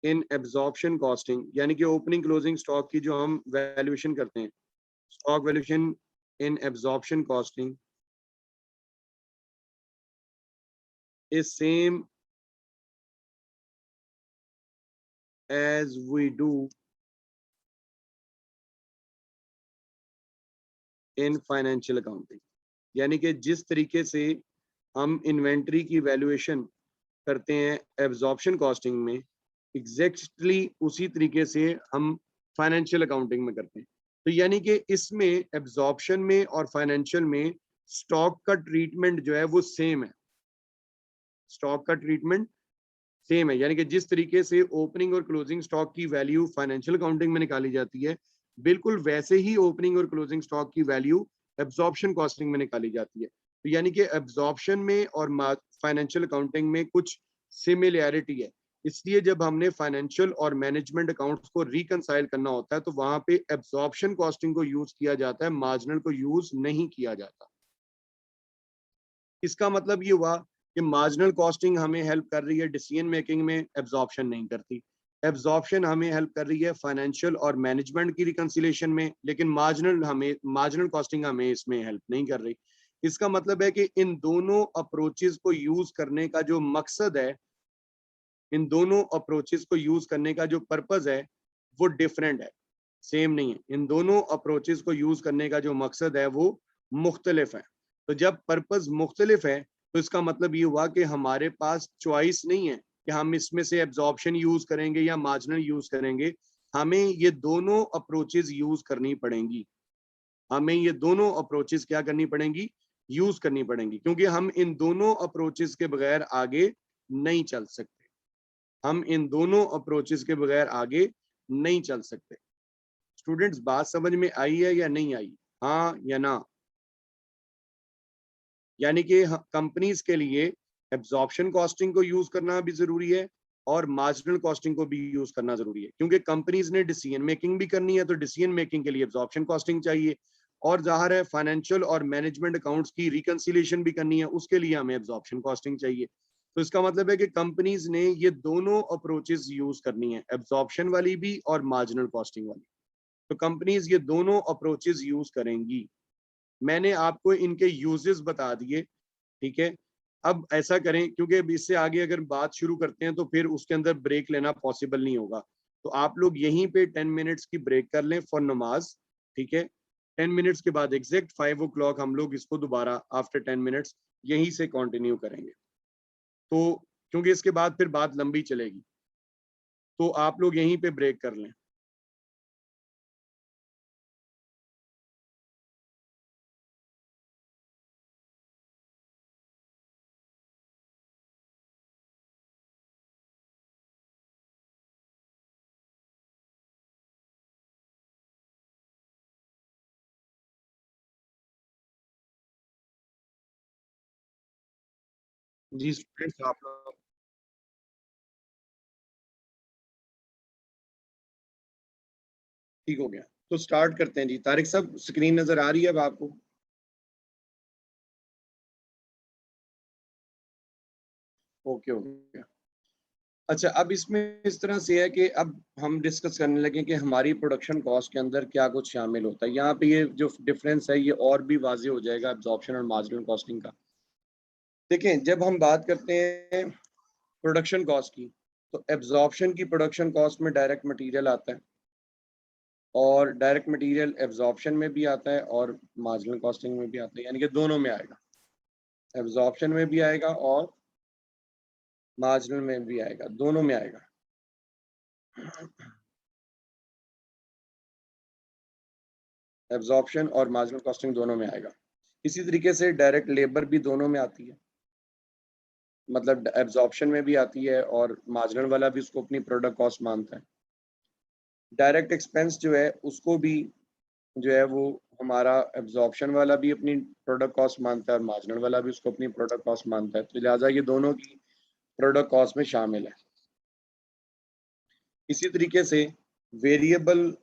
इन एब्जॉर्प्शन कॉस्टिंग, यानी कि ओपनिंग क्लोजिंग स्टॉक की जो हम वैल्यूएशन करते हैं, stock valuation in absorption costing is same as we do in financial accounting। यानी कि जिस तरीके से हम इन्वेंट्री की वैल्यूएशन करते हैं एब्जॉर्प्शन कॉस्टिंग में, एग्जैक्टली उसी तरीके से हम फाइनेंशियल अकाउंटिंग में करते हैं। तो यानी कि इसमें एब्जॉर्प्शन में और फाइनेंशियल में स्टॉक का ट्रीटमेंट जो है वो सेम है। स्टॉक का ट्रीटमेंट सेम है। यानी कि जिस तरीके से ओपनिंग और क्लोजिंग स्टॉक की वैल्यू फाइनेंशियल अकाउंटिंग में निकाली जाती है, बिल्कुल वैसे ही ओपनिंग और क्लोजिंग स्टॉक की वैल्यू एब्जॉर्प्शन कॉस्टिंग में निकाली जाती है। तो यानी कि एब्जॉर्प्शन में और फाइनेंशियल अकाउंटिंग में कुछ सिमिलैरिटी है। इसलिए जब हमने फाइनेंशियल और मैनेजमेंट अकाउंट्स को रिकंसाइल करना होता है तो वहां पे एब्जॉर्प्शन कॉस्टिंग को यूज किया जाता है, मार्जिनल को यूज नहीं किया जाता। इसका मतलब ये हुआ कि मार्जिनल कॉस्टिंग हमें हेल्प कर रही है डिसीजन मेकिंग में, एब्जॉर्प्शन नहीं करती। एब्जॉर्प्शन हमें हेल्प कर रही है फाइनेंशियल और मैनेजमेंट की रिकंसिलिएशन में, लेकिन मार्जिनल कॉस्टिंग हमें इसमें हेल्प नहीं कर रही। इसका मतलब है कि इन दोनों अप्रोचेस को यूज करने का जो मकसद है, इन दोनों अप्रोचेस को यूज करने का जो पर्पज है वो डिफरेंट है, सेम नहीं है। इन दोनों अप्रोचेस को यूज करने का जो मकसद है वो मुख्तलिफ है। तो जब पर्पज मुख्तलिफ है तो इसका मतलब ये हुआ कि हमारे पास चॉइस नहीं है कि हम इसमें से एब्जॉर्प्शन यूज करेंगे या मार्जिनल यूज करेंगे। हमें ये दोनों अप्रोचेस यूज करनी पड़ेंगी। हमें ये दोनों अप्रोचेस क्या करनी पड़ेंगी? यूज करनी पड़ेंगी, क्योंकि हम इन दोनों अप्रोचेस के बगैर आगे नहीं चल सकते। हम इन दोनों अप्रोचेस के बगैर आगे नहीं चल सकते। स्टूडेंट्स, बात समझ में आई है या नहीं आई? हाँ या ना? यानी कि कंपनीज के लिए एब्जॉर्प्शन कॉस्टिंग को यूज करना भी जरूरी है और मार्जिनल कॉस्टिंग को भी यूज करना जरूरी है, क्योंकि कंपनीज ने डिसीजन मेकिंग भी करनी है, तो डिसीजन मेकिंग के लिए एब्जॉर्प्शन कॉस्टिंग चाहिए, और जाहिर है फाइनेंशियल और मैनेजमेंट अकाउंट्स की रिकंसिलिएशन भी करनी है, उसके लिए हमें एब्जॉर्प्शन कॉस्टिंग चाहिए। तो इसका मतलब है कि कंपनीज ने ये दोनों अप्रोचेस यूज करनी है, एब्जॉर्प्शन वाली भी और मार्जिनल कॉस्टिंग वाली। तो कंपनीज ये दोनों अप्रोचेस यूज करेंगी। मैंने आपको इनके यूजेस बता दिए, ठीक है। अब ऐसा करें, क्योंकि अब इससे आगे अगर बात शुरू करते हैं तो फिर उसके अंदर ब्रेक लेना पॉसिबल नहीं होगा, तो आप लोग यहीं पे 10 मिनट्स की ब्रेक कर लें फॉर नमाज, ठीक है। 10 मिनट्स के बाद एग्जैक्ट 5 o'clock हम लोग इसको दोबारा आफ्टर 10 मिनट्स यहीं से कंटिन्यू करेंगे। तो क्योंकि इसके बाद फिर बात लंबी चलेगी, तो आप लोग यहीं पे ब्रेक कर लें। जी स्टूडेंट्स, आप लोग ठीक हो गया, तो स्टार्ट करते हैं जी। तारिक साहब, स्क्रीन नजर आ रही है अब आपको? Okay okay. अच्छा, अब इसमें इस तरह से है कि अब हम डिस्कस करने लगे कि हमारी प्रोडक्शन कॉस्ट के अंदर क्या कुछ शामिल होता है। यहाँ पे ये जो डिफरेंस है ये और भी वाज़ेह हो जाएगा एब्जॉर्प्शन और मार्जिनल कॉस्टिंग का। देखें, जब हम बात करते हैं प्रोडक्शन कॉस्ट की, तो एब्जॉर्प्शन की प्रोडक्शन कॉस्ट में डायरेक्ट मटेरियल आता है, और डायरेक्ट मटेरियल एब्जॉर्प्शन में भी आता है और मार्जिनल कॉस्टिंग में भी आता है, यानी कि दोनों में आएगा, एब्जॉर्प्शन में भी आएगा और मार्जिनल में भी आएगा, दोनों में आएगा। एब्जॉर्प्शन और मार्जिनल कॉस्टिंग दोनों में आएगा। इसी तरीके से डायरेक्ट लेबर भी दोनों में आती है, मतलब एब्जॉर्प्शन में भी आती है और मार्जिनल वाला भी उसको अपनी प्रोडक्ट कॉस्ट मानता है। डायरेक्ट एक्सपेंस जो है उसको भी जो है वो हमारा एब्जॉर्प्शन वाला भी अपनी प्रोडक्ट कॉस्ट मानता है और मार्जिनल वाला भी उसको अपनी प्रोडक्ट कॉस्ट मानता है, तो लिहाजा ये दोनों की प्रोडक्ट कॉस्ट में शामिल है। इसी तरीके से वेरिएबल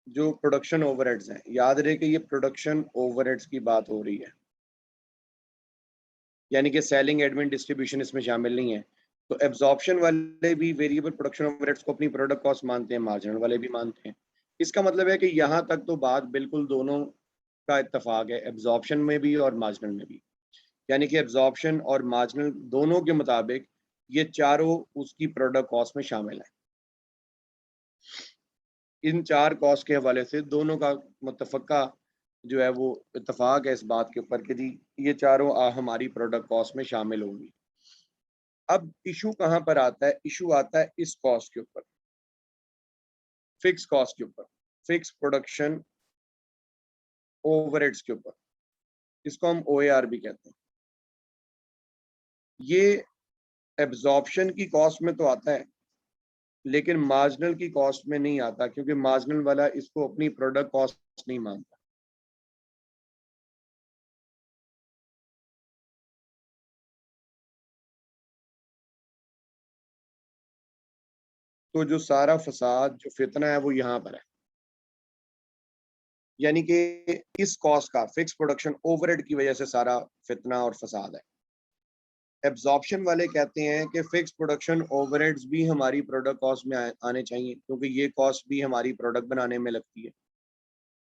जो प्रोडक्शन ओवरहेड्स हैं, याद रहे कि ये प्रोडक्शन ओवरहेड्स की बात हो रही है, यानी कि सेलिंग, एडमिन, डिस्ट्रीब्यूशन इसमें शामिल नहीं है। तो एब्जॉर्प्शन वाले भी वेरिएबल प्रोडक्शन ओवरहेड्स को अपनी प्रोडक्ट कॉस्ट मानते हैं, मार्जिनल वाले भी मानते हैं। इसका मतलब है कि यहाँ तक तो बात बिल्कुल दोनों का इत्तेफाक है, एब्जॉर्प्शन में भी और मार्जिनल में भी, यानी कि एब्जॉर्प्शन और मार्जिनल दोनों के मुताबिक ये चारों उसकी प्रोडक्ट कॉस्ट में शामिल है। इन चार कॉस्ट के हवाले से दोनों का मुतफक्का जो है वो इत्तेफाक है इस बात के ऊपर कि जी ये चारों हमारी प्रोडक्ट कॉस्ट में शामिल होंगी। अब इशू कहाँ पर आता है? इशू आता है इस कॉस्ट के ऊपर, फिक्स कॉस्ट के ऊपर, फिक्स प्रोडक्शन ओवरहेड्स के ऊपर, इसको हम ओएआर भी कहते हैं। ये एब्जॉर्प्शन की कॉस्ट में तो आता है, लेकिन मार्जिनल की कॉस्ट में नहीं आता, क्योंकि मार्जिनल वाला इसको अपनी प्रोडक्ट कॉस्ट नहीं मानता। तो जो सारा फसाद, जो फितना है, वो यहाँ पर है, यानी कि इस कॉस्ट का, फिक्स प्रोडक्शन ओवरहेड की वजह से सारा फितना और फसाद है। एब्जॉर्प्शन वाले कहते हैं कि फिक्स प्रोडक्शन ओवरहेड्स भी हमारी प्रोडक्ट कॉस्ट में आने चाहिए, क्योंकि ये कॉस्ट भी हमारी प्रोडक्ट बनाने में लगती है।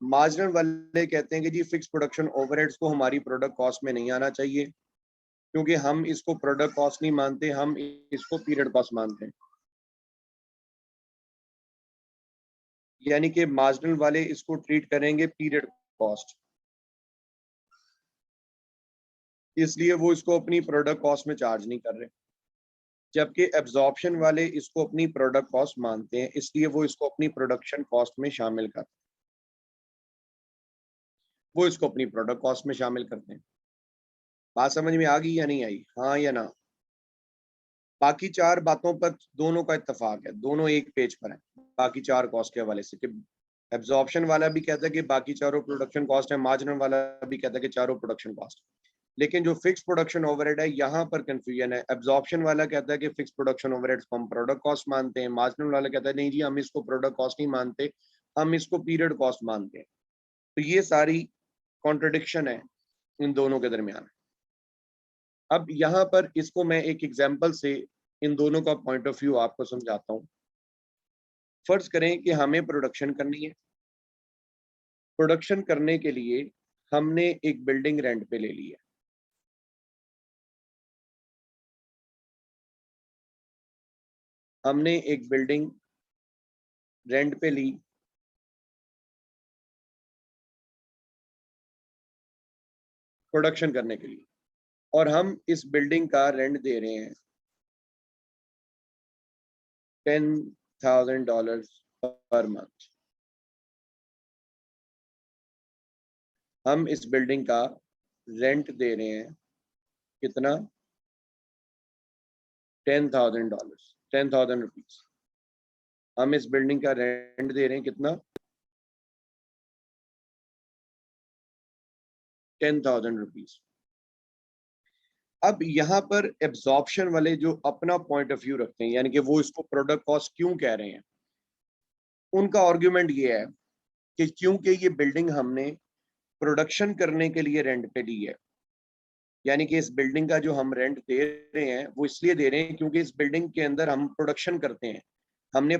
मार्जिनल वाले कहते हैं कि जी फिक्स प्रोडक्शन ओवरहेड्स को हमारी प्रोडक्ट कॉस्ट में नहीं आना चाहिए, क्योंकि हम इसको प्रोडक्ट कॉस्ट नहीं मानते, हम इसको पीरियड कॉस्ट मानते हैं। यानी कि मार्जिनल वाले इसको ट्रीट करेंगे पीरियड कॉस्ट, इसलिए वो इसको अपनी प्रोडक्ट कॉस्ट में चार्ज नहीं कर रहे। जबकि एब्जॉर्प्शन वाले इसको अपनी प्रोडक्ट कॉस्ट मानते हैं, इसलिए वो इसको अपनी प्रोडक्शन कॉस्ट में शामिल करते हैं, वो इसको अपनी प्रोडक्ट कॉस्ट में शामिल करते हैं। बात समझ में आ गई या नहीं आई? हाँ या ना? बाकी चार बातों पर दोनों का इत्तेफाक है, दोनों एक पेज पर है, बाकी चार कॉस्ट के हवाले से, कि एब्जॉर्प्शन वाला भी कहता है कि बाकी चारों प्रोडक्शन कॉस्ट है, मार्जिनल वाला भी कहता है कि चारों प्रोडक्शन कॉस्ट। लेकिन जो फिक्स प्रोडक्शन ओवरहेड है यहाँ पर कंफ्यूजन है। एब्जॉर्प्शन वाला कहता है कि फिक्स प्रोडक्शन ओवरहेड्स को हम प्रोडक्ट कॉस्ट मानते हैं, मार्जिनल वाला कहता है नहीं जी हम इसको प्रोडक्ट कॉस्ट नहीं मानते, हम इसको पीरियड कॉस्ट मानते हैं। तो ये सारी कॉन्ट्रडिक्शन है इन दोनों के दरमियान। अब यहाँ पर इसको मैं एक एग्जाम्पल से इन दोनों का पॉइंट ऑफ व्यू आपको समझाता हूँ। फर्ज करें कि हमें प्रोडक्शन करनी है। प्रोडक्शन करने के लिए हमने एक बिल्डिंग रेंट पे ले ली है। हमने एक बिल्डिंग रेंट पे ली प्रोडक्शन करने के लिए, और हम इस बिल्डिंग का रेंट दे रहे हैं $10,000 पर मंथ। हम इस बिल्डिंग का रेंट दे रहे हैं कितना? $10,000, 10,000 रुपीज। हम इस बिल्डिंग का रेंट दे रहे हैं कितना? 10,000 रुपीज। अब यहाँ पर एब्जॉर्प्शन वाले जो अपना पॉइंट ऑफ व्यू रखते हैं, यानी कि वो इसको प्रोडक्ट कॉस्ट क्यों कह रहे हैं, उनका आर्ग्यूमेंट ये है कि क्योंकि ये बिल्डिंग हमने प्रोडक्शन करने के लिए रेंट पे ली है, यानी कि इस बिल्डिंग का जो हम रेंट दे रहे हैं वो इसलिए दे रहे हैं क्योंकि इस बिल्डिंग के अंदर हम प्रोडक्शन करते हैं। हमने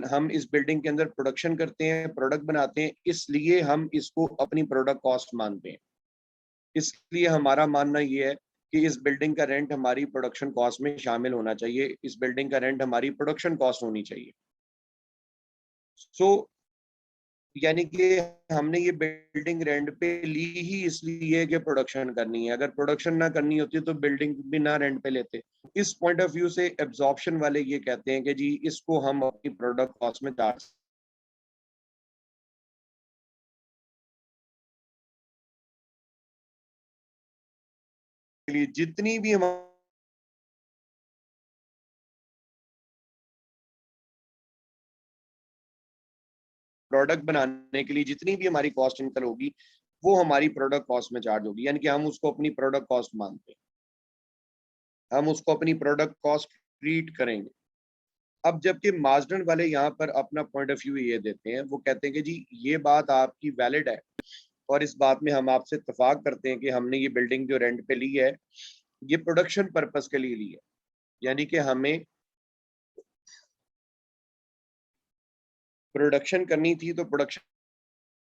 हम इस बिल्डिंग के अंदर प्रोडक्शन करते हैं, प्रोडक्ट बनाते हैं, इसलिए हम इसको अपनी प्रोडक्ट कॉस्ट मानते हैं। इसलिए हमारा मानना ये है कि इस बिल्डिंग का रेंट हमारी प्रोडक्शन कॉस्ट में शामिल होना चाहिए, इस बिल्डिंग का रेंट हमारी प्रोडक्शन कॉस्ट होनी चाहिए। सो यानी कि हमने ये बिल्डिंग रेंट पे ली ही इसलिए कि प्रोडक्शन करनी है। अगर प्रोडक्शन ना करनी होती तो बिल्डिंग भी ना रेंट पे लेते। इस पॉइंट ऑफ व्यू से एब्जॉर्प्शन वाले ये कहते हैं कि जी इसको हम अपनी प्रोडक्ट कॉस्ट में चार्ज के लिए जितनी भी हम प्रोडक्ट बनाने के लिए जितनी भी हमारी कॉस्ट इनकल होगी वो हमारी प्रोडक्ट कॉस्ट में चार्ज होगी, यानी कि हम उसको अपनी प्रोडक्ट कॉस्ट मानते हैं, हम उसको अपनी प्रोडक्ट कॉस्ट ट्रीट करेंगे। अब जबकि मार्जिनल वाले यहाँ पर अपना पॉइंट ऑफ व्यू ये देते हैं, वो कहते हैं कि जी ये बात आपकी वैलिड है और इस बात में हम आपसे इत्तेफाक करते हैं कि हमने ये बिल्डिंग जो रेंट पे ली है ये प्रोडक्शन पर्पस के लिए ली है, यानी कि हमें प्रोडक्शन करनी थी तो प्रोडक्शन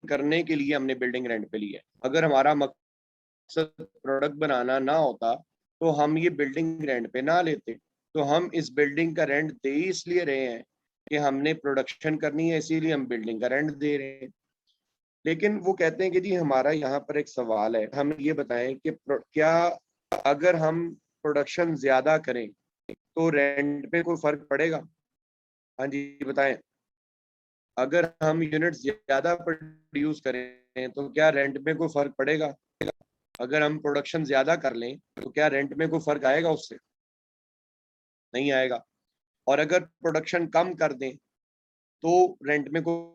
करने के लिए हमने बिल्डिंग रेंट पे ली है। अगर हमारा मकसद प्रोडक्ट बनाना ना होता तो हम ये बिल्डिंग रेंट पे ना लेते। तो हम इस बिल्डिंग का रेंट दे इसलिए रहे हैं कि हमने प्रोडक्शन करनी है, इसीलिए हम बिल्डिंग का रेंट दे रहे हैं। लेकिन वो कहते हैं कि जी हमारा यहाँ पर एक सवाल है, हम ये बताएं कि क्या अगर हम प्रोडक्शन ज्यादा करें तो रेंट पे कोई फर्क पड़ेगा? हाँ जी बताएं। अगर हम यूनिट ज्यादा प्रोड्यूस करें तो क्या रेंट में कोई फर्क पड़ेगा? अगर हम प्रोडक्शन ज्यादा कर लें तो क्या रेंट में कोई फर्क आएगा? उससे नहीं आएगा। और अगर प्रोडक्शन कम कर दें तो रेंट में कोई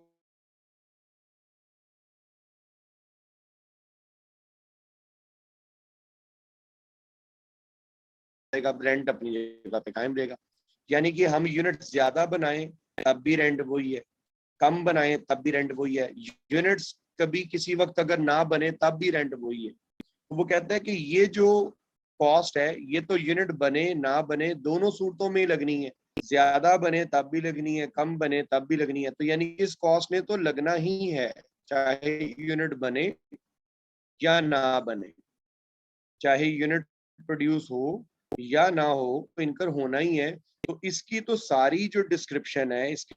आएगा, रेंट अपनी जगह पे कायम रहेगा। यानी कि हम यूनिट ज्यादा बनाएं तब भी रेंट वही है, कम बनाएं तब भी रेंट वही है, यूनिट्स कभी किसी वक्त अगर ना बने तब भी रेंट वही है। तो वो कहता है कि ये जो कॉस्ट है ये तो यूनिट बने ना बने दोनों सूरतों में ही लगनी है, ज्यादा बने तब भी लगनी है, कम बने तब भी लगनी है। तो यानी इस कॉस्ट ने तो लगना ही है, चाहे यूनिट बने या ना बने, चाहे यूनिट प्रोड्यूस हो या ना हो तो इनकर होना ही है। तो इसकी तो सारी जो डिस्क्रिप्शन है इसकी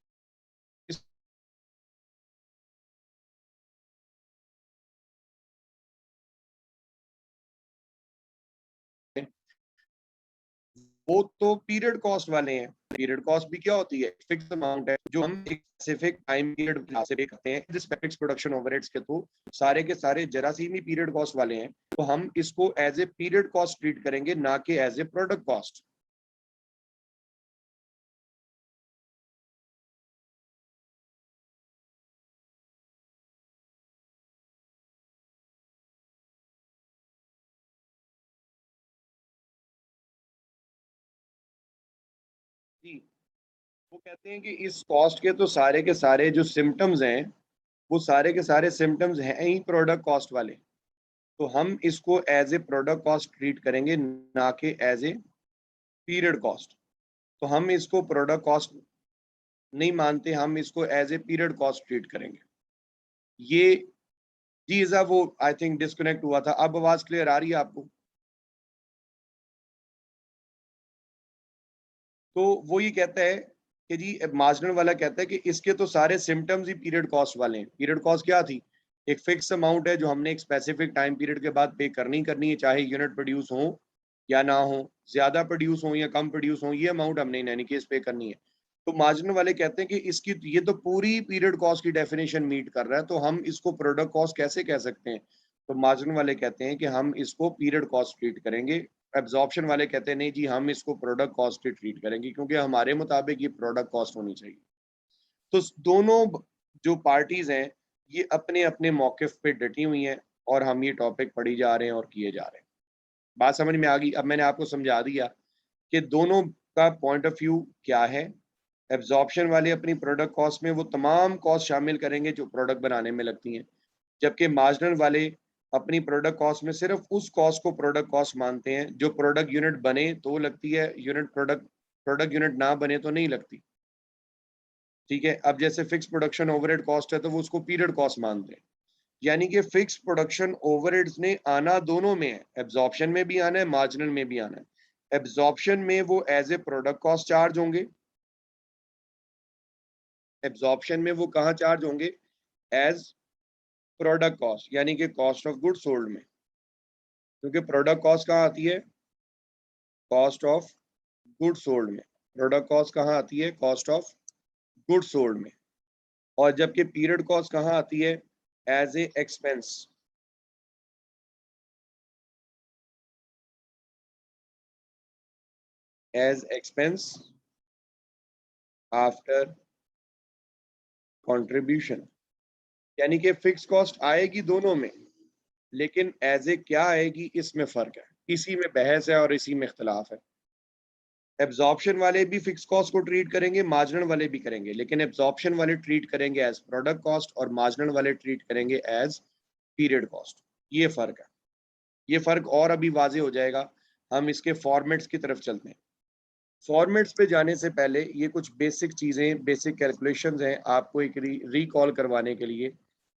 वो तो पीरियड कॉस्ट वाले हैं। पीरियड कॉस्ट भी क्या होती है? फिक्स अमाउंट है जो हम एक स्पेसिफिक टाइम पीरियड से पे करते हैं रिस्पेक्टिव प्रोडक्शन ओवरहेड्स के थ्रू। सारे के सारे जरासीमी पीरियड कॉस्ट वाले हैं, तो हम इसको as a period cost treat करेंगे ना कि एज ए प्रोडक्ट कॉस्ट। जी, वो कहते हैं कि इस कॉस्ट के सारे जो सिम्टम्स हैं, वो सारे के सारे सिम्टम्स हैं ही प्रोडक्ट कॉस्ट वाले। तो हम इसको as a product cost treat करेंगे, ना कि एज ए पीरियड कॉस्ट। तो हम इसको प्रोडक्ट कॉस्ट नहीं मानते, हम इसको as a period cost treat करेंगे। ये चीज़ है, वो आई थिंक डिस्कनेक्ट हुआ था। अब आवाज क्लियर आ रही है आपको? तो वो ये कहता है कि जी मार्जिनल वाला कहता है कि इसके तो सारे सिम्टम्स ही पीरियड कॉस्ट वाले हैं। पीरियड कॉस्ट क्या थी? एक फिक्स अमाउंट है जो हमने एक स्पेसिफिक टाइम पीरियड के बाद पे करनी है, चाहे यूनिट प्रोड्यूस हो या ना हो, ज्यादा प्रोड्यूस हो या कम प्रोड्यूस हो, ये अमाउंट हमने इन एनी केस पे करनी है। तो मार्जिनल वाले कहते हैं कि इसकी ये तो पूरी पीरियड कॉस्ट की डेफिनेशन मीट कर रहा है, तो हम इसको प्रोडक्ट कॉस्ट कैसे कह सकते हैं? तो मार्जिनल वाले कहते हैं कि हम इसको पीरियड कॉस्ट ट्रीट करेंगे। एब्जॉर्प्शन वाले कहते हैं नहीं जी, हम इसको प्रोडक्ट कॉस्ट ही ट्रीट करेंगे, क्योंकि हमारे मुताबिक ये प्रोडक्ट कॉस्ट होनी चाहिए। तो दोनों जो पार्टीज हैं, ये अपने अपने मौकिफ पे डटी हुई हैं, और हम ये टॉपिक पढ़ी जा रहे हैं और किए जा रहे हैं। बात समझ में आ गई? अब मैंने आपको समझा दिया कि दोनों का पॉइंट ऑफ व्यू क्या है। एब्जॉर्प्शन वाले अपनी प्रोडक्ट कॉस्ट में वो तमाम कॉस्ट शामिल करेंगे जो प्रोडक्ट बनाने में लगती हैं, जबकि मार्जिनल वाले अपनी प्रोडक्ट कॉस्ट में सिर्फ उस कॉस्ट को प्रोडक्ट कॉस्ट मानते हैं जो प्रोडक्ट यूनिट बने तो लगती है, प्रोडक्ट यूनिट ना बने तो नहीं लगती। ठीक है, अब जैसे फिक्स प्रोडक्शन ओवरहेड कॉस्ट है तो वो उसको पीरियड कॉस्ट मानते हैं। यानी कि फिक्स प्रोडक्शन ओवरहेड्स ने आना दोनों में है, एब्जॉर्प्शन में भी आना है, मार्जिनल में भी आना है। एब्जॉर्प्शन में वो as a product cost charge होंगे, एब्जॉर्प्शन में वो कहाँ चार्ज होंगे? एज प्रोडक्ट कॉस्ट, यानी कि कॉस्ट ऑफ गुड सोल्ड में। क्योंकि प्रोडक्ट कॉस्ट कहाँ आती है? कॉस्ट ऑफ गुड सोल्ड में। प्रोडक्ट कॉस्ट कहाँ आती है? कॉस्ट ऑफ गुड सोल्ड में। और जबकि पीरियड कॉस्ट कहाँ आती है? As a expense. As expense after contribution. यानी कि फिक्स कॉस्ट आएगी दोनों में, लेकिन एज ए क्या आएगी, इसमें फर्क है, इसी में बहस है और इसी में इख्तलाफ है। एब्जॉर्प्शन वाले भी फिक्स कॉस्ट को ट्रीट करेंगे, मार्जिनल वाले भी करेंगे, लेकिन एब्जॉर्प्शन वाले ट्रीट करेंगे एज प्रोडक्ट कॉस्ट और मार्जिनल वाले ट्रीट करेंगे एज पीरियड कॉस्ट। ये फर्क है। ये फर्क और अभी वाजे हो जाएगा, हम इसके फॉर्मेट्स की तरफ चलते हैं। फॉर्मेट्स पे जाने से पहले ये कुछ बेसिक चीज़ें, बेसिक कैलकुलेशंस हैं आपको एक रिकॉल करवाने के लिए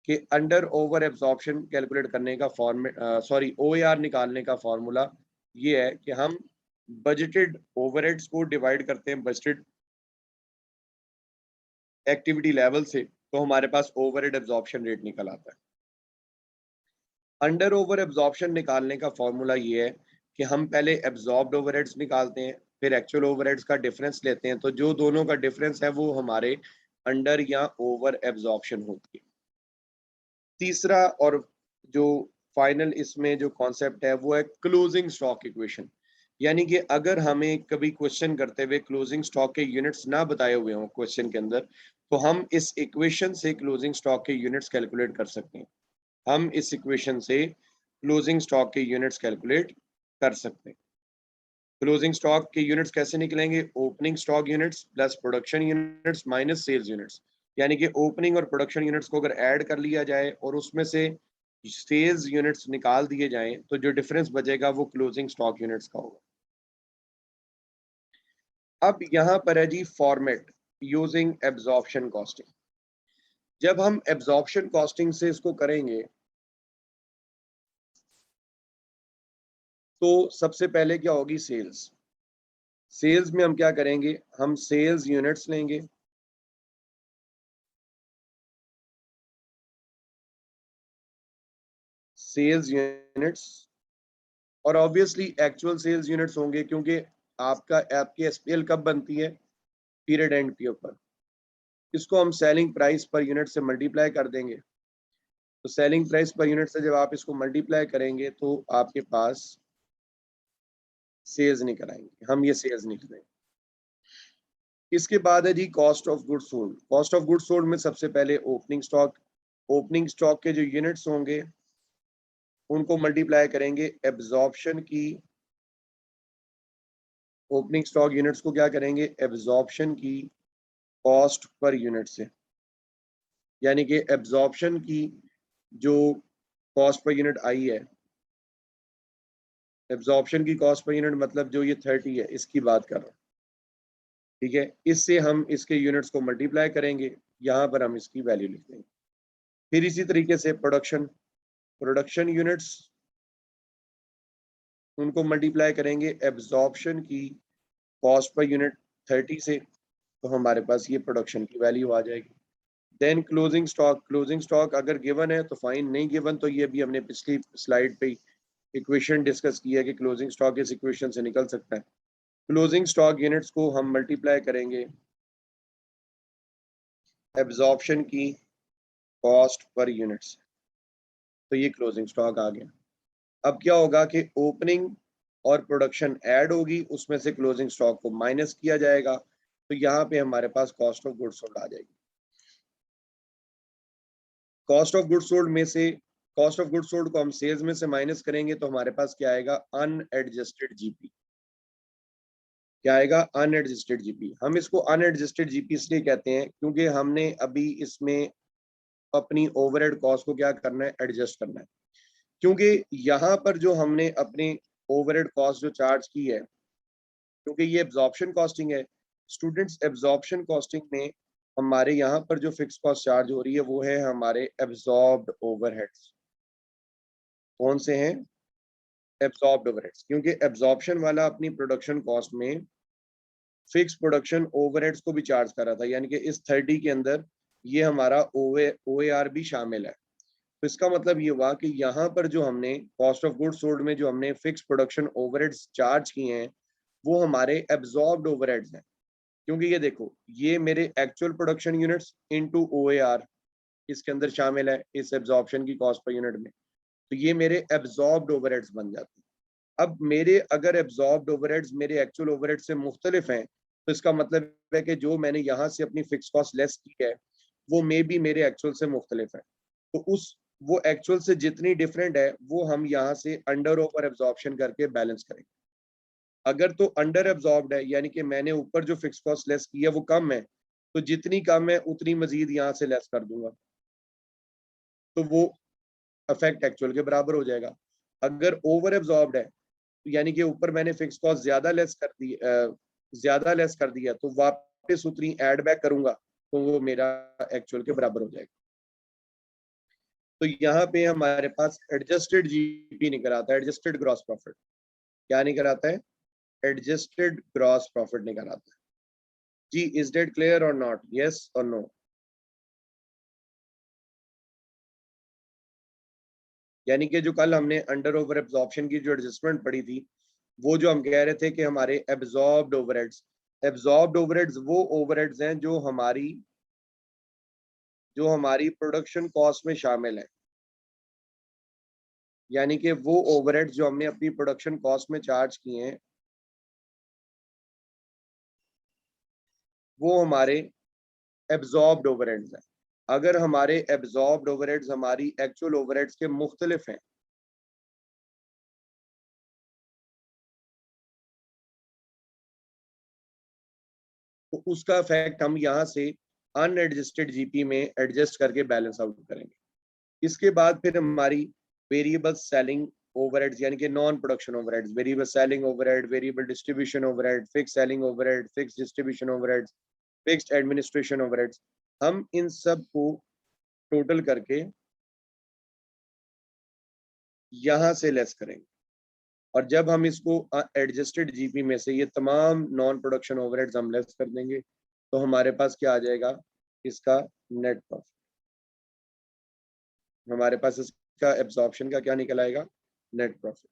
कि अंडर ओवर एब्जॉर्प्शन कैलकुलेट करने का फॉर्मेट, सॉरी ओएआर निकालने का फॉर्मूला ये है कि हम बजटेड ओवरहेड्स को डिवाइड करते हैं बजटेड एक्टिविटी लेवल से, तो हमारे पास ओवरहेड एब्जॉर्प्शन रेट निकल आता है। अंडर ओवर एब्जॉर्प्शन निकालने का फॉर्मूला ये है कि हम पहले एब्जॉर्ब्ड ओवरहेड्स निकालते हैं, फिर एक्चुअल ओवरहेड्स का डिफरेंस लेते हैं, तो जो दोनों का डिफरेंस है वो हमारे अंडर या ओवर एब्जॉर्प्शन होती है। तीसरा और जो फाइनल इसमें जो कॉन्सेप्ट है वो है क्लोजिंग स्टॉक इक्वेशन। यानी कि अगर हमें कभी क्वेश्चन करते हुए क्लोजिंग स्टॉक के यूनिट्स ना बताए हुए हों क्वेश्चन के अंदर, तो हम इस इक्वेशन से क्लोजिंग स्टॉक के यूनिट्स कैलकुलेट कर सकते हैं। हम इस इक्वेशन से क्लोजिंग स्टॉक के यूनिट्स कैलकुलेट कर सकते हैं। क्लोजिंग स्टॉक के यूनिट्स कैसे निकलेंगे? Opening stock units plus production units minus sales units. यानी कि ओपनिंग और प्रोडक्शन यूनिट्स को अगर ऐड कर लिया जाए और उसमें से सेल्स यूनिट्स निकाल दिए जाएं, तो जो डिफरेंस बचेगा वो क्लोजिंग स्टॉक यूनिट्स का होगा। अब यहाँ पर है जी फॉर्मेट यूजिंग एब्जॉर्प्शन कॉस्टिंग। जब हम एब्जॉर्प्शन कॉस्टिंग से इसको करेंगे तो सबसे पहले क्या होगी? सेल्स। सेल्स में हम क्या करेंगे? हम सेल्स यूनिट्स लेंगे, सेल्स यूनिट्स, और ऑब्वियसली एक्चुअल सेल्स यूनिट्स होंगे, क्योंकि आपकी एसपीएल कब बनती है? पीरियड एंड के ऊपर। इसको हम सेलिंग प्राइस पर यूनिट से मल्टीप्लाई कर देंगे। तो सेलिंग प्राइस पर यूनिट से जब आप इसको मल्टीप्लाई करेंगे तो आपके पास सेल्स निकल आएंगे, हम ये सेल्स निकलेंगे। इसके बाद है जी cost of goods sold. Cost of goods sold में सबसे पहले ओपनिंग स्टॉक, ओपनिंग स्टॉक के जो यूनिट्स होंगे उनको मल्टीप्लाई करेंगे एब्जॉर्प्शन की ओपनिंग स्टॉक यूनिट्स को क्या करेंगे, एब्जॉर्प्शन की कॉस्ट पर यूनिट से, यानी कि एब्जॉर्प्शन की जो कॉस्ट पर यूनिट आई है, एब्जॉर्प्शन की कॉस्ट पर यूनिट मतलब जो ये 30 है इसकी बात कर रहा हूँ, ठीक है। इससे हम इसके यूनिट्स को मल्टीप्लाई करेंगे, यहाँ पर हम इसकी वैल्यू लिख देंगे। फिर इसी तरीके से प्रोडक्शन, प्रोडक्शन यूनिट्स उनको मल्टीप्लाई करेंगे एब्जॉर्प्शन की कॉस्ट पर यूनिट 30 से, तो हमारे पास ये प्रोडक्शन की वैल्यू आ जाएगी। Then closing stock, closing stock अगर गिवन है तो फाइन, नहीं गिवन तो ये भी हमने पिछली स्लाइड पे इक्वेशन डिस्कस की है कि क्लोजिंग स्टॉक इस इक्वेशन से निकल सकता है। क्लोजिंग स्टॉक यूनिट्स को हम मल्टीप्लाई करेंगे एब्जॉर्प्शन की कॉस्ट पर यूनिट्स, तो ये क्लोजिंग स्टॉक आ गया। अब क्या होगा कि ओपनिंग और प्रोडक्शन ऐड होगी, उसमें से क्लोजिंग स्टॉक को माइनस किया जाएगा, तो यहाँ पे हमारे पास कॉस्ट ऑफ गुड्स सोल्ड आ जाएगी। कॉस्ट ऑफ गुड्स सोल्ड में से, कॉस्ट ऑफ गुड्स सोल्ड को हम सेल्स में से माइनस करेंगे तो हमारे पास क्या आएगा, अनएडजस्टेड जीपी। क्या आएगा, अनएडजस्टेड जीपी। हम इसको अनएडजस्टेड जीपी इसलिए कहते हैं क्योंकि हमने अभी इसमें अपनी ओवरहेड कॉस्ट को क्या करना है, एडजस्ट करना है। क्योंकि यहाँ पर जो हमने अपनी ओवरहेड कॉस्ट जो चार्ज की है, क्योंकि ये एब्जॉर्प्शन कॉस्टिंग है स्टूडेंट्स, एब्जॉर्प्शन कॉस्टिंग में हमारे यहाँ पर जो फिक्स कॉस्ट चार्ज हो रही है वो है हमारे एब्जॉर्ब्ड ओवरहेड्स। कौन से हैं, एब्जॉर्ब्ड ओवरहेड्स, क्योंकि एब्जॉर्प्शन वाला अपनी प्रोडक्शन कॉस्ट में फिक्स प्रोडक्शन ओवरहेड्स को भी चार्ज कर रहा था, यानी कि इस 30 के अंदर ये हमारा OAR भी शामिल है। तो इसका मतलब ये हुआ कि यहाँ पर जो हमने कॉस्ट ऑफ गुड्स सोल्ड में जो हमने फिक्स प्रोडक्शन ओवरहेड्स चार्ज किए हैं वो हमारे एब्जॉर्ब्ड ओवरहेड्स हैं। क्योंकि ये देखो, ये मेरे actual production units into OAR इसके अंदर शामिल है इस एब्जॉर्प्शन की कॉस्ट पर यूनिट में, तो ये मेरे एब्जॉर्ब्ड ओवरहेड्स बन जाते हैं। अब मेरे अगर एब्जॉर्ब्ड ओवरहेड्स मेरे एक्चुअल ओवरहेड से मुख्तलिफ हैं, तो इसका मतलब है कि जो मैंने यहाँ से अपनी फिक्स कॉस्ट लेस की है वो मे भी मेरे एक्चुअल से मुख्तलिफ है, तो उस वो एक्चुअल से जितनी डिफरेंट है वो हम यहाँ से अंडर ओवर एब्जॉर्प्शन करके बैलेंस करेंगे। अगर तो अंडर एब्जॉर्ब्ड है, यानी कि मैंने ऊपर जो फिक्स कॉस्ट लेस की है वो कम है, तो जितनी कम है उतनी मजीद यहाँ से लेस कर दूंगा, तो वो इफेक्ट एक्चुअल के बराबर हो जाएगा। अगर ओवर एब्जॉर्ब्ड है, यानी कि ऊपर मैंने फिक्स कॉस्ट ज्यादा लेस कर दिया, तो वापस उतनी ऐड बैक करूंगा तो वो मेरा एक्चुअल के बराबर हो जाएगा। तो यहाँ पे हमारे पास एडजस्टेड जीपी निकल आता है, एडजस्टेड ग्रॉस प्रॉफिट। क्या निकल आता है, एडजस्टेड ग्रॉस प्रॉफिट निकल आता है। जी, इज दैट क्लियर और नॉट, यस और नो? यानी कि जो कल हमने अंडर ओवर एब्जॉर्प्शन की जो एडजस्टमेंट पड़ी थी, वो जो हम कह रहे थे कि हमारे एब्जॉर्ब्ड ओवरहेड्स वो ओवरहेड्स हैं जो हमारी प्रोडक्शन कॉस्ट में शामिल है, यानी कि वो ओवरहेड्स जो हमने अपनी प्रोडक्शन कॉस्ट में चार्ज किए हैं वो हमारे एब्जॉर्ब्ड ओवरहेड्स हैं। अगर हमारे एब्जॉर्ब्ड ओवरहेड्स हमारी एक्चुअल ओवरहेड्स के मुख्तलिफ हैं, तो उसका इफेक्ट हम यहाँ से अनएडजस्टेड जीपी में एडजस्ट करके बैलेंस आउट करेंगे। इसके बाद फिर हमारी वेरिएबल सेलिंग ओवरहेड्स, यानी कि non production overheads, variable selling overhead, variable distribution overhead, fix selling overhead, fix distribution overheads, fixed administration overheads, हम इन सब को टोटल करके यहाँ से लेस करेंगे। और जब हम इसको एडजस्टेड जीपी में से ये तमाम नॉन प्रोडक्शन ओवरहेड्स हम लेस कर देंगे, तो हमारे पास क्या आ जाएगा, इसका नेट प्रॉफिट। हमारे पास इसका एब्जॉर्प्शन का क्या निकल आएगा, net profit.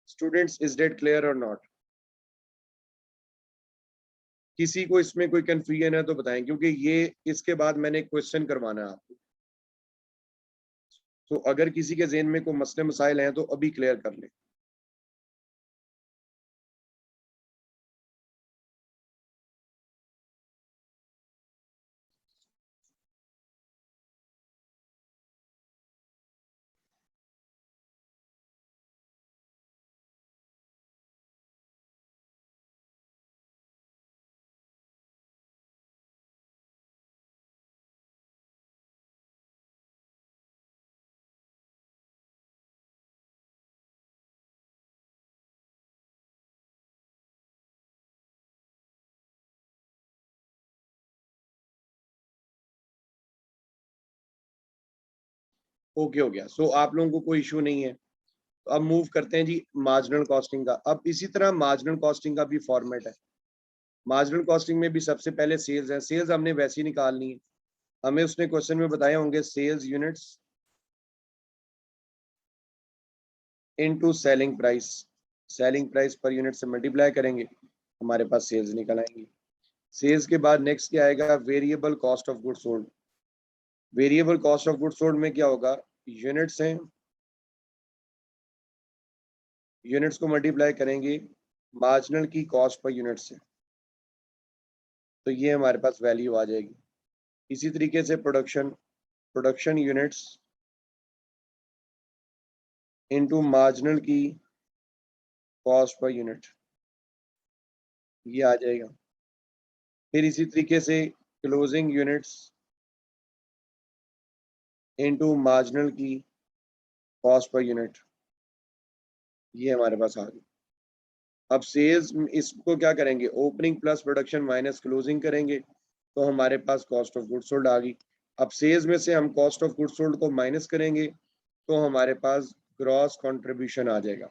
Students, is that clear और नॉट? किसी को इसमें कोई कंफ्यूजन है तो बताएं, क्योंकि ये इसके बाद मैंने क्वेश्चन करवाना है आपको, तो अगर किसी के ज़हन में कोई मसले मसाइल हैं तो अभी क्लियर कर लें। ओके हो गया। सो आप लोगों को कोई इशू नहीं है। तो अब मूव करते हैं जी मार्जिनल कॉस्टिंग का। अब इसी तरह मार्जिनल कॉस्टिंग का भी फॉर्मेट है। मार्जिनल कॉस्टिंग में भी सबसे पहले सेल्स है। सेल्स हमने वैसे ही निकालनी है। हमें उसने क्वेश्चन में बताए होंगे sales units into selling price. Selling price per unit से मल्टीप्लाई करेंगे, हमारे पास सेल्स निकल आएंगी। सेल्स के बाद नेक्स्ट क्या आएगा, variable cost of goods sold. Variable cost of goods sold में क्या होगा, यूनिट्स हैं, यूनिट्स को मल्टीप्लाई करेंगे मार्जिनल की कॉस्ट पर यूनिट से, तो ये हमारे पास वैल्यू आ जाएगी। इसी तरीके से production, production units into marginal की कॉस्ट पर यूनिट, ये आ जाएगा। फिर इसी तरीके से क्लोजिंग यूनिट्स इनटू मार्जिनल की कॉस्ट पर यूनिट, ये हमारे पास आ गई। अब सेल्स इसको क्या करेंगे, opening plus production minus closing करेंगे, तो हमारे पास कॉस्ट ऑफ गुड्स सोल्ड आ गई। अब सेल्स में से हम कॉस्ट ऑफ गुड्स सोल्ड को माइनस करेंगे, तो हमारे पास ग्रॉस कंट्रीब्यूशन आ जाएगा।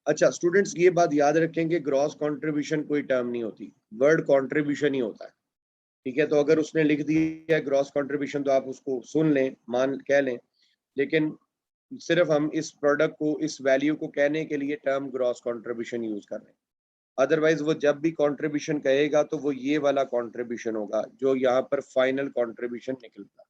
अच्छा स्टूडेंट्स, ये बात याद रखेंगे, ग्रॉस कंट्रीब्यूशन कोई टर्म नहीं होती, वर्ड कंट्रीब्यूशन ही होता है। ठीक है, तो अगर उसने लिख दिया है ग्रॉस कंट्रीब्यूशन तो आप उसको सुन लें, मान कह लें, लेकिन सिर्फ हम इस प्रोडक्ट को, इस वैल्यू को कहने के लिए टर्म ग्रॉस कंट्रीब्यूशन यूज कर रहे हैं। अदरवाइज वो जब भी कंट्रीब्यूशन कहेगा तो वो ये वाला कंट्रीब्यूशन होगा जो यहाँ पर फाइनल कंट्रीब्यूशन निकलता है।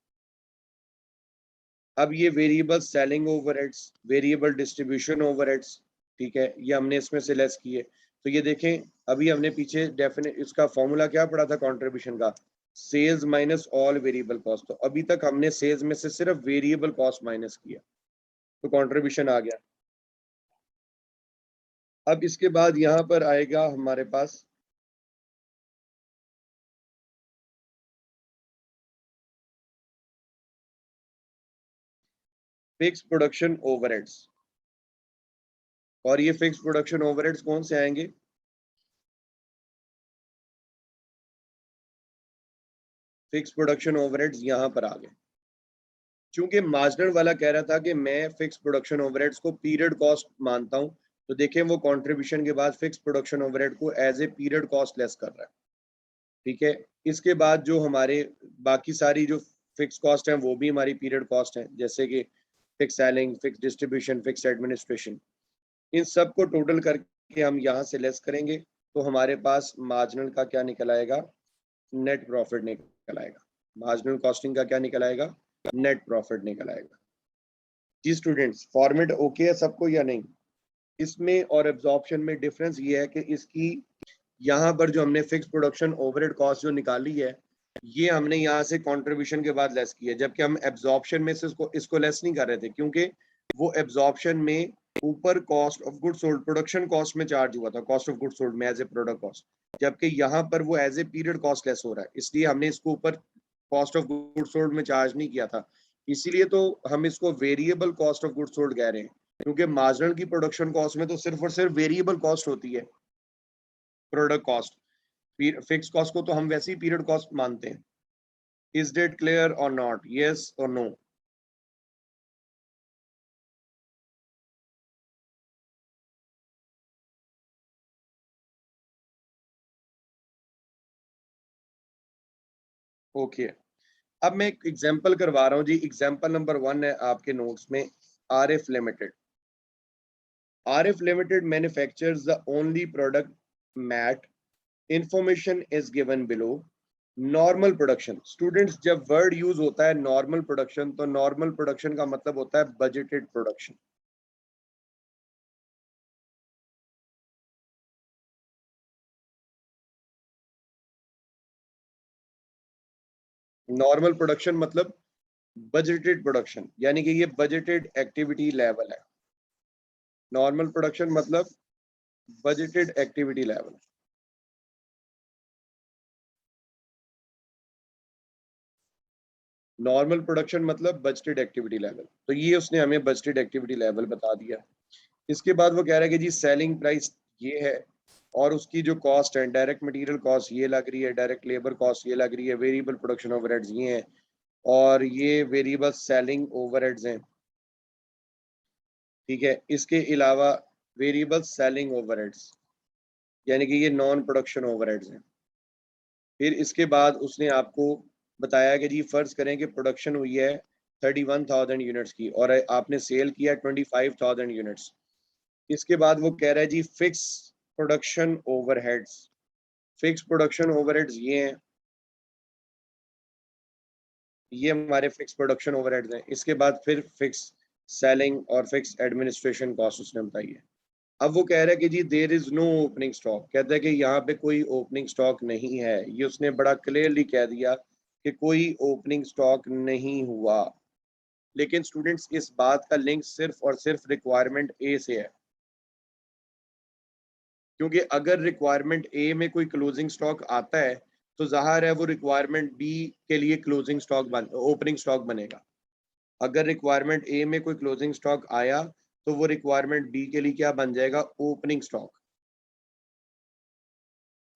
अब ये variable selling overheads, variable distribution overheads, ठीक है, ये हमने इसमें से लेस किए। तो ये देखें, अभी हमने पीछे डेफिनेट इसका फॉर्मूला क्या पढ़ा था कंट्रीब्यूशन का, sales minus all variable cost. तो अभी तक हमने सेल्स में से सिर्फ वेरिएबल कॉस्ट माइनस किया, तो कंट्रीब्यूशन आ गया। अब इसके बाद यहाँ पर आएगा हमारे पास फिक्स प्रोडक्शन ओवरहेड्स। और ये फिक्स प्रोडक्शन ओवरहेड्स कौन से आएंगे, फिक्स प्रोडक्शन ओवरहेड्स यहाँ पर आ गए। चूंकि मार्जिनल वाला कह रहा था कि मैं फिक्स प्रोडक्शन ओवरहेड्स को पीरियड कॉस्ट मानता हूं, तो देखें वो कंट्रीब्यूशन के बाद फिक्स प्रोडक्शन ओवरहेड को as a period cost less कर रहा है। ठीक है, इसके बाद जो हमारे बाकी सारी जो फिक्स कॉस्ट हैं वो भी हमारी पीरियड कॉस्ट हैं, जैसे कि fix selling, fix distribution, fix administration. इन सब को टोटल करके हम यहाँ से लेस करेंगे, तो हमारे पास मार्जिनल का क्या निकल आएगा, नेट प्रॉफिट निकल आएगा। मार्जिनल कॉस्टिंग का क्या निकल आएगा, नेट प्रॉफिट निकल आएगा। जी स्टूडेंट्स, फॉर्मेट ओके है सबको या नहीं। इसमें और एब्जॉर्प्शन में डिफरेंस ये है कि इसकी यहाँ पर जो हमने फिक्स प्रोडक्शन ओवरहेड कॉस्ट जो निकाली है, ये हमने यहाँ से कंट्रीब्यूशन के बाद लेस की है, जबकि हम एब्जॉर्प्शन में से इसको लेस नहीं कर रहे थे, क्योंकि वो एब्जॉर्प्शन में ऊपर cost of good sold production cost में चार्ज हुआ था, कॉस्ट ऑफ गुड सोल्ड में एज ए प्रोडक्ट कॉस्ट, जबकि यहाँ पर वो as a period cost less हो रहा है, इसलिए हमने इसको ऊपर कॉस्ट ऑफ गुड सोल्ड में चार्ज नहीं किया था। इसीलिए तो हम इसको variable cost of good sold कह रहे हैं, क्योंकि मार्जिनल की प्रोडक्शन कॉस्ट में तो सिर्फ और सिर्फ वेरिएबल कॉस्ट होती है, प्रोडक्ट कॉस्ट, फिक्स कॉस्ट को तो हम वैसे ही पीरियड कॉस्ट मानते हैं। इज डेट क्लियर और नॉट, यस और नो। ओके, अब मैं एक एग्जांपल करवा रहा हूँ जी। एग्जांपल नंबर 1 है आपके नोट्स में, RF limited. RF limited manufactures the only product mat, information is given below. Normal production, students जब वर्ड यूज होता है नॉर्मल प्रोडक्शन, तो नॉर्मल प्रोडक्शन का मतलब होता है बजटेड प्रोडक्शन। नॉर्मल प्रोडक्शन मतलब बजटेड प्रोडक्शन, यानी कि ये बजटेड एक्टिविटी लेवल है। नॉर्मल प्रोडक्शन मतलब budgeted activity level. Normal production मतलब बजटेड एक्टिविटी लेवल, तो ये उसने हमें बजटेड एक्टिविटी लेवल बता दिया। इसके बाद वो कह रहा है कि जी सेलिंग प्राइस ये है, और उसकी जो कॉस्ट है, डायरेक्ट मटेरियल कॉस्ट ये लग रही है, डायरेक्ट लेबर कॉस्ट ये लग रही है, वेरिएबल प्रोडक्शन ओवरहेड्स ये हैं, और ये वेरिएबल सेलिंग ओवरहेड्स हैं, ठीक है। इसके अलावा वेरिएबल सेलिंग ओवरहेड्स यानी कि ये नॉन प्रोडक्शन ओवरहेड्स हैं। फिर इसके बाद उसने आपको बताया कि जी फर्ज करें कि प्रोडक्शन हुई है 31,000 यूनिट्स की और आपने सेल किया 25,000 यूनिट्स। इसके बाद वो कह रहा है जी fix production overheads, fix production overheads ये हैं, ये हमारे फिक्स प्रोडक्शन ओवरहेड्स हैं। इसके बाद फिर फिक्स सेलिंग और फिक्स एडमिनिस्ट्रेशन कॉस्ट उसने बताई है। अब वो कह रहा है कि जी there is no opening stock, कहता है कि यहाँ पे कोई ओपनिंग स्टॉक नहीं है। ये उसने बड़ा क्लियरली कह दिया कि कोई ओपनिंग स्टॉक नहीं हुआ। लेकिन स्टूडेंट्स इस बात का लिंक सिर्फ और सिर्फ रिक्वायरमेंट ए से है, क्योंकि अगर रिक्वायरमेंट ए में कोई क्लोजिंग स्टॉक आता है तो जाहिर है वो रिक्वायरमेंट बी के लिए क्लोजिंग स्टॉक ओपनिंग स्टॉक बनेगा। अगर रिक्वायरमेंट ए में कोई क्लोजिंग स्टॉक आया तो वो रिक्वायरमेंट बी के लिए क्या बन जाएगा, ओपनिंग स्टॉक।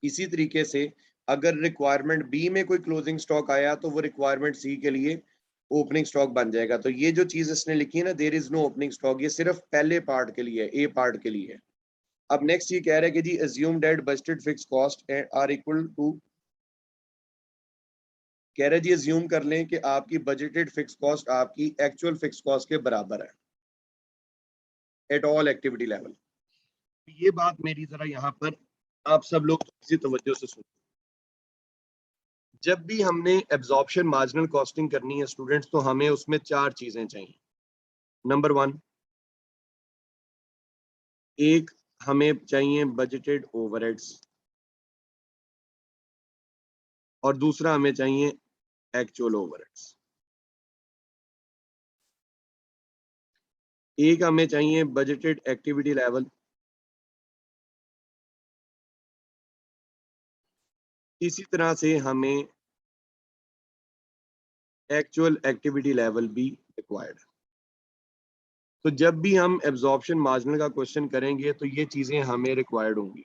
इसी तरीके से अगर रिक्वायरमेंट बी में कोई क्लोजिंग स्टॉक आया तो वो रिक्वायरमेंट सी के लिए ओपनिंग स्टॉक बन जाएगा। तो ये जो चीज इसने लिखी है ना, there is no opening stock, ये सिर्फ पहले पार्ट के लिए, ए पार्ट के लिए है। अब नेक्स्ट ये कह रहा है कि जी assume that budgeted fix cost are equal to, कह रहा है जी अज्यूम कर लें कि आपकी बजटेड फिक्स कॉस्ट आपकी एक्चुअल फिक्स कॉस्ट के बराबर है एट ऑल एक्टिविटी लेवल। ये बात मेरी जरा यहाँ पर आप सब लोग इसी तवज्जो से सुनो। जब भी हमने एब्जॉर्प्शन मार्जिनल कॉस्टिंग करनी है स्टूडेंट्स, तो हमें उसमें चार चीजें चाहिए। नंबर वन, एक हमें चाहिए बजटेड ओवरहेड्स और दूसरा हमें चाहिए एक्चुअल ओवरहेड्स। एक हमें चाहिए बजटेड एक्टिविटी लेवल, इसी तरह से हमें एक्चुअल एक्टिविटी लेवल भी रिक्वायर्ड। तो जब भी हम एब्जॉर्प्शन मार्जिनल का क्वेश्चन करेंगे तो ये चीजें हमें रिक्वायर्ड होंगी।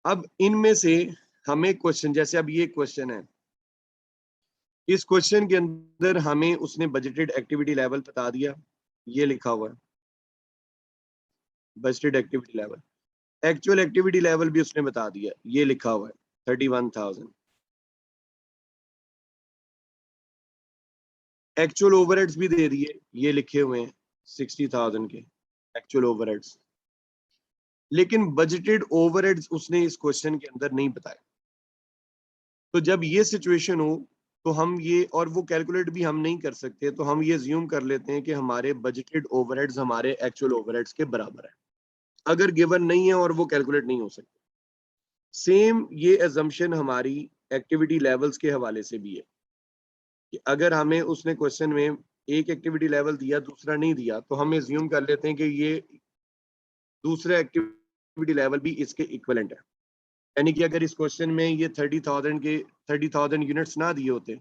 अब इनमें से हमें क्वेश्चन, जैसे अब ये क्वेश्चन है, इस क्वेश्चन के अंदर हमें उसने बजटेड एक्टिविटी लेवल बता दिया, ये लिखा हुआ है budgeted activity level. Actual activity level भी उसने बता दिया, ये लिखा हुआ है 31,000। एक्चुअल ओवरहेड्स भी दे दिए, ये लिखे हुए हैं 60,000 के एक्चुअल ओवरहेड्स। लेकिन बजटेड ओवरहेड्स उसने इस क्वेश्चन के अंदर नहीं बताया। तो जब ये सिचुएशन हो तो हम ये, और वो कैलकुलेट भी हम नहीं कर सकते, तो हम ये ज्यूम कर लेते हैं कि हमारे बजटेड ओवरहेड्स हमारे एक्चुअल ओवरहेड्स के बराबर है, अगर गिवन नहीं है और वो कैलकुलेट नहीं हो सकते। सेम ये अजम्पशन हमारी एक्टिविटी लेवल्स के हवाले से भी है कि अगर हमें उसने क्वेश्चन में एक एक्टिविटी लेवल दिया दूसरा नहीं दिया, तो हम एज्यूम कर लेते हैं कि ये दूसरा एक्टिविटी लेवल भी इसके इक्विवेलेंट है। यानी कि अगर इस क्वेश्चन में ये 30,000 यूनिट्स ना दिए होते,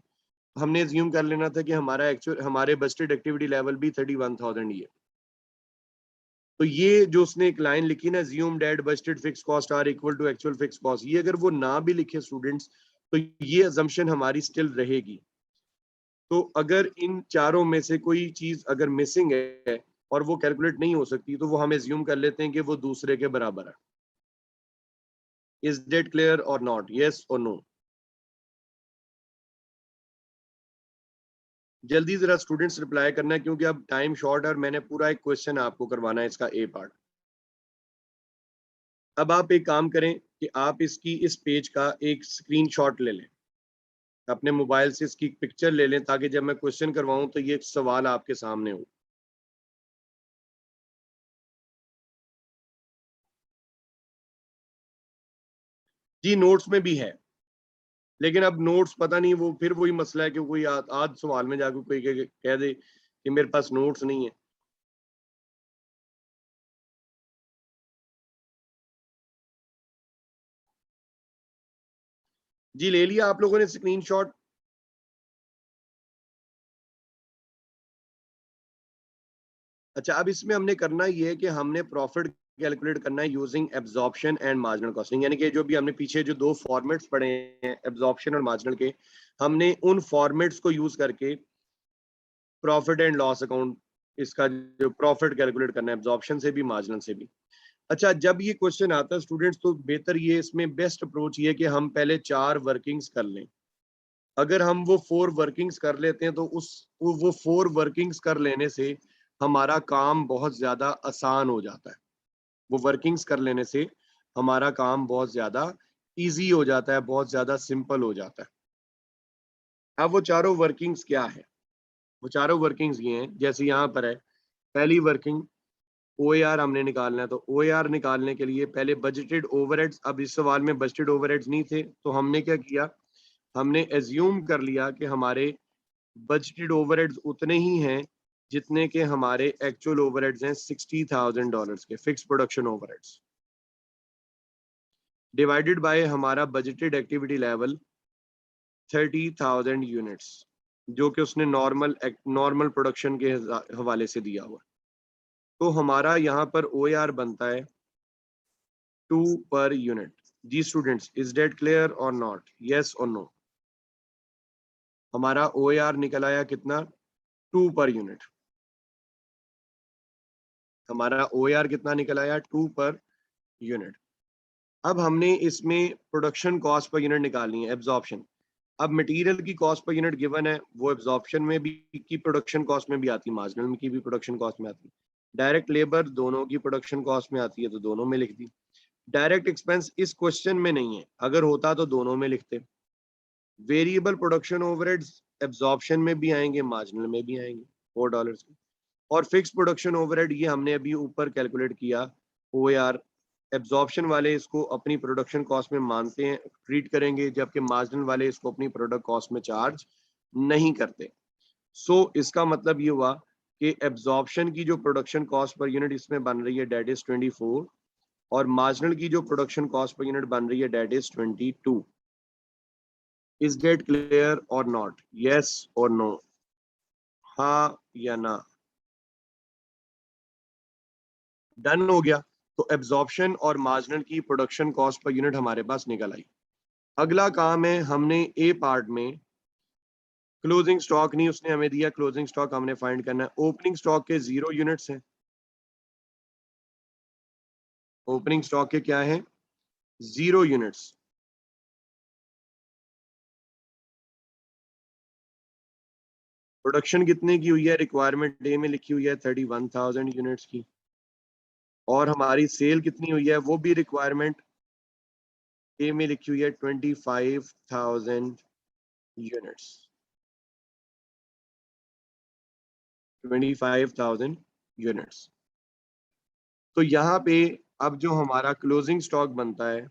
हमने एज्यूम कर लेना था कि हमारा एक्चुअल, हमारे बजटेड एक्टिविटी लेवल भी 31,000 ही है। तो ये जो उसने एक लाइन लिखी ना, assume that budgeted fixed cost are equal to actual fixed cost, ये अगर वो ना भी लिखे स्टूडेंट्स तो ये assumption हमारी स्टिल रहेगी। तो अगर इन चारों में से कोई चीज अगर मिसिंग है और वो कैलकुलेट नहीं हो सकती, तो वो हम एज्यूम कर लेते हैं कि वो दूसरे के बराबर है। इज दैट क्लियर और नॉट, यस और नो? जल्दी जरा स्टूडेंट्स रिप्लाई करना है, क्योंकि अब टाइम शॉर्ट है और मैंने पूरा एक क्वेश्चन आपको करवाना है इसका ए पार्ट। अब आप एक काम करें कि आप इसकी इस पेज का एक स्क्रीनशॉट ले लें, अपने मोबाइल से इसकी पिक्चर ले लें, ताकि जब मैं क्वेश्चन करवाऊं तो ये सवाल आपके सामने हो। जी नोट्स में भी है, लेकिन अब नोट्स पता नहीं, वो फिर वही मसला है कि कोई आज सवाल में जाकर कोई कह दे कि मेरे पास नोट्स नहीं है। जी ले लिया आप लोगों ने स्क्रीनशॉट? अच्छा, अब इसमें हमने करना ये है कि हमने प्रॉफिट कैलकुलेट करना है using absorption and marginal costing, यानी कि जो भी हमने पीछे जो दो फॉर्मेट्स पढ़े हैं एब्जॉर्प्शन और मार्जिनल के, हमने उन फॉर्मेट्स को यूज करके प्रॉफिट एंड लॉस अकाउंट, इसका जो प्रॉफिट कैलकुलेट करना है एब्जॉर्प्शन से भी मार्जिनल से भी। अच्छा, जब ये क्वेश्चन आता है स्टूडेंट्स, तो बेहतर ये इसमें बेस्ट अप्रोच ये है कि हम पहले 4 वर्किंग्स कर लें। अगर हम वो 4 वर्किंग्स कर लेते हैं तो वो 4 वर्किंग्स कर लेने से हमारा काम बहुत ज्यादा आसान हो जाता है। वो वर्किंग्स कर लेने से हमारा काम बहुत ज्यादा इजी हो जाता है, बहुत ज्यादा सिंपल हो जाता है। अब वो चारों वर्किंग्स क्या है? वो चारों वर्किंग्स ये हैं, जैसे यहाँ पर है पहली वर्किंग OAR हमने निकालना है। तो OAR निकालने के लिए पहले बजटेड ओवरहेड्स, अब इस सवाल में बजटेड ओवरहेड्स नहीं थे तो हमने क्या किया, हमने एज्यूम कर लिया कि हमारे बजटेड ओवरहेड्स उतने ही हैं जितने के हमारे एक्चुअल ओवरहेड्स हैं $60,000 के fix production overheads, divided by हमारा बजटेड एक्टिविटी लेवल 30,000 यूनिट्स, जो कि उसने नॉर्मल प्रोडक्शन के हवाले से दिया हुआ। तो हमारा यहाँ पर OAR बनता है 2 पर यूनिट। जी स्टूडेंट्स, इज डेट क्लियर और नॉट, यस और नो? हमारा OAR निकल आया कितना? 2 पर यूनिट। हमारा OAR कितना निकल आया? 2 पर यूनिट। अब हमने इसमें प्रोडक्शन कॉस्ट पर यूनिट निकालनी है, एब्जॉर्प्शन। अब मटेरियल की कॉस्ट पर यूनिट गिवन है, वो एब्जॉर्प्शन में भी की प्रोडक्शन कॉस्ट में भी आती है, मार्जिनल में की भी प्रोडक्शन कॉस्ट में आती है। डायरेक्ट लेबर दोनों की प्रोडक्शन कॉस्ट में आती है तो दोनों में लिख दी। डायरेक्ट एक्सपेंस इस क्वेश्चन में नहीं है, अगर होता तो दोनों में लिखते। वेरिएबल प्रोडक्शन ओवरहेड्स एब्जॉर्प्शन में भी आएंगे, मार्जिनल में भी आएंगे $4 के। और फिक्स प्रोडक्शन ओवरहेड ये हमने अभी ऊपर कैलकुलेट किया OAR। एब्जॉर्प्शन वाले इसको अपनी प्रोडक्शन कॉस्ट में मानते हैं, ट्रीट करेंगे, जबकि मार्जिनल वाले इसको अपनी प्रोडक्ट कॉस्ट में चार्ज नहीं करते। सो इसका मतलब ये हुआ कि एब्जॉर्प्शन की जो प्रोडक्शन कॉस्ट पर यूनिट इसमें बन रही है डेट इज 24, और मार्जिनल की जो प्रोडक्शन कॉस्ट पर यूनिट बन रही है that is 22। Is that clear और नॉट, यस और नो, हाँ या ना? डन हो गया। तो एब्जॉर्प्शन और मार्जिनल की प्रोडक्शन कॉस्ट पर यूनिट हमारे पास निकल आई। अगला काम है, हमने ए पार्ट में क्लोजिंग स्टॉक नहीं उसने हमें दिया, क्लोजिंग स्टॉक हमने फाइंड करना है। ओपनिंग स्टॉक के 0 यूनिट्स हैं। ओपनिंग स्टॉक के क्या है? 0 यूनिट्स। प्रोडक्शन कितने की हुई है? रिक्वायरमेंट डे में लिखी हुई है 31,000 यूनिट्स की। और हमारी सेल कितनी हुई है? वो भी रिक्वायरमेंट ए में लिखी हुई है 25,000 यूनिट्स। 25,000 यूनिट्स। तो यहाँ पे अब जो हमारा क्लोजिंग स्टॉक बनता है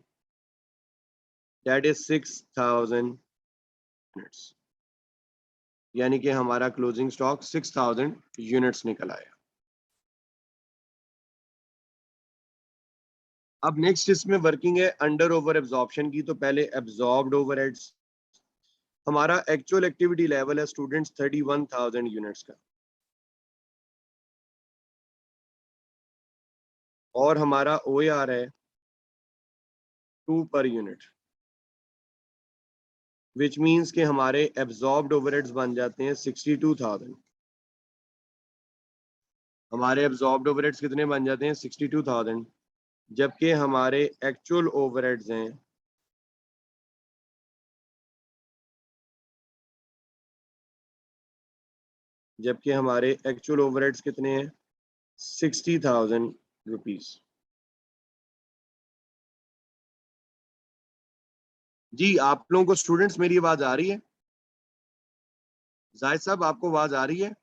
दैट इज 6,000 यूनिट्स, यानी कि हमारा क्लोजिंग स्टॉक 6,000 यूनिट्स निकल आया। अब नेक्स्ट इसमें वर्किंग है अंडर ओवर एब्जॉर्प्शन की। तो पहले एब्जॉर्ब्ड ओवरहेड्स, हमारा एक्चुअल एक्टिविटी लेवल है स्टूडेंट्स 31,000 यूनिट्स का, और हमारा OAR है 2 पर यूनिट, विच मीन्स के हमारे एब्जॉर्ब्ड ओवरहेड्स बन जाते हैं 62,000। हमारे एब्जॉर्ब्ड ओवरहेड्स कितने बन जाते हैं? 62,000, जबकि हमारे एक्चुअल ओवरहेड्स हैं कितने हैं? 60,000 रुपीज। जी आप लोगों को स्टूडेंट्स मेरी आवाज आ रही है? जाहिद साहब आपको आवाज आ रही है?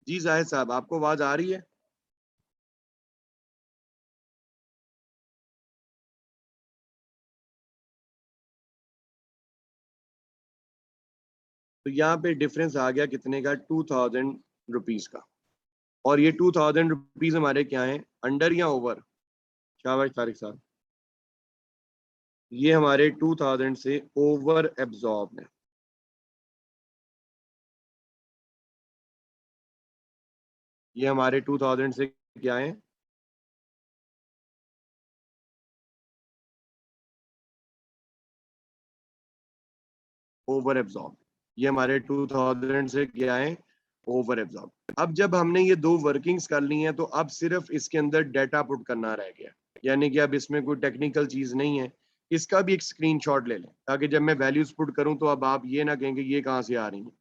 जी जाहिद साहब आपको आवाज आ रही है? तो यहाँ पे डिफरेंस आ गया कितने का? 2,000 रुपीज का। और ये 2,000 रुपीज हमारे क्या है, अंडर या ओवर? शाबाश तारिक साहब, ये हमारे 2,000 से ओवर एब्जॉर्ब है। ये हमारे 2000 से क्या है, ओवर एब्जॉर्ब। ये हमारे 2000 से क्या है, ओवर एब्जॉर्ब। अब जब हमने ये दो वर्किंग्स कर ली हैं तो अब सिर्फ इसके अंदर डाटा पुट करना रह गया, यानी कि अब इसमें कोई टेक्निकल चीज नहीं है। इसका भी एक स्क्रीनशॉट ले लें ताकि जब मैं वैल्यूज पुट करूं तो अब आप ये ना कहेंगे ये कहां से आ रही हैं।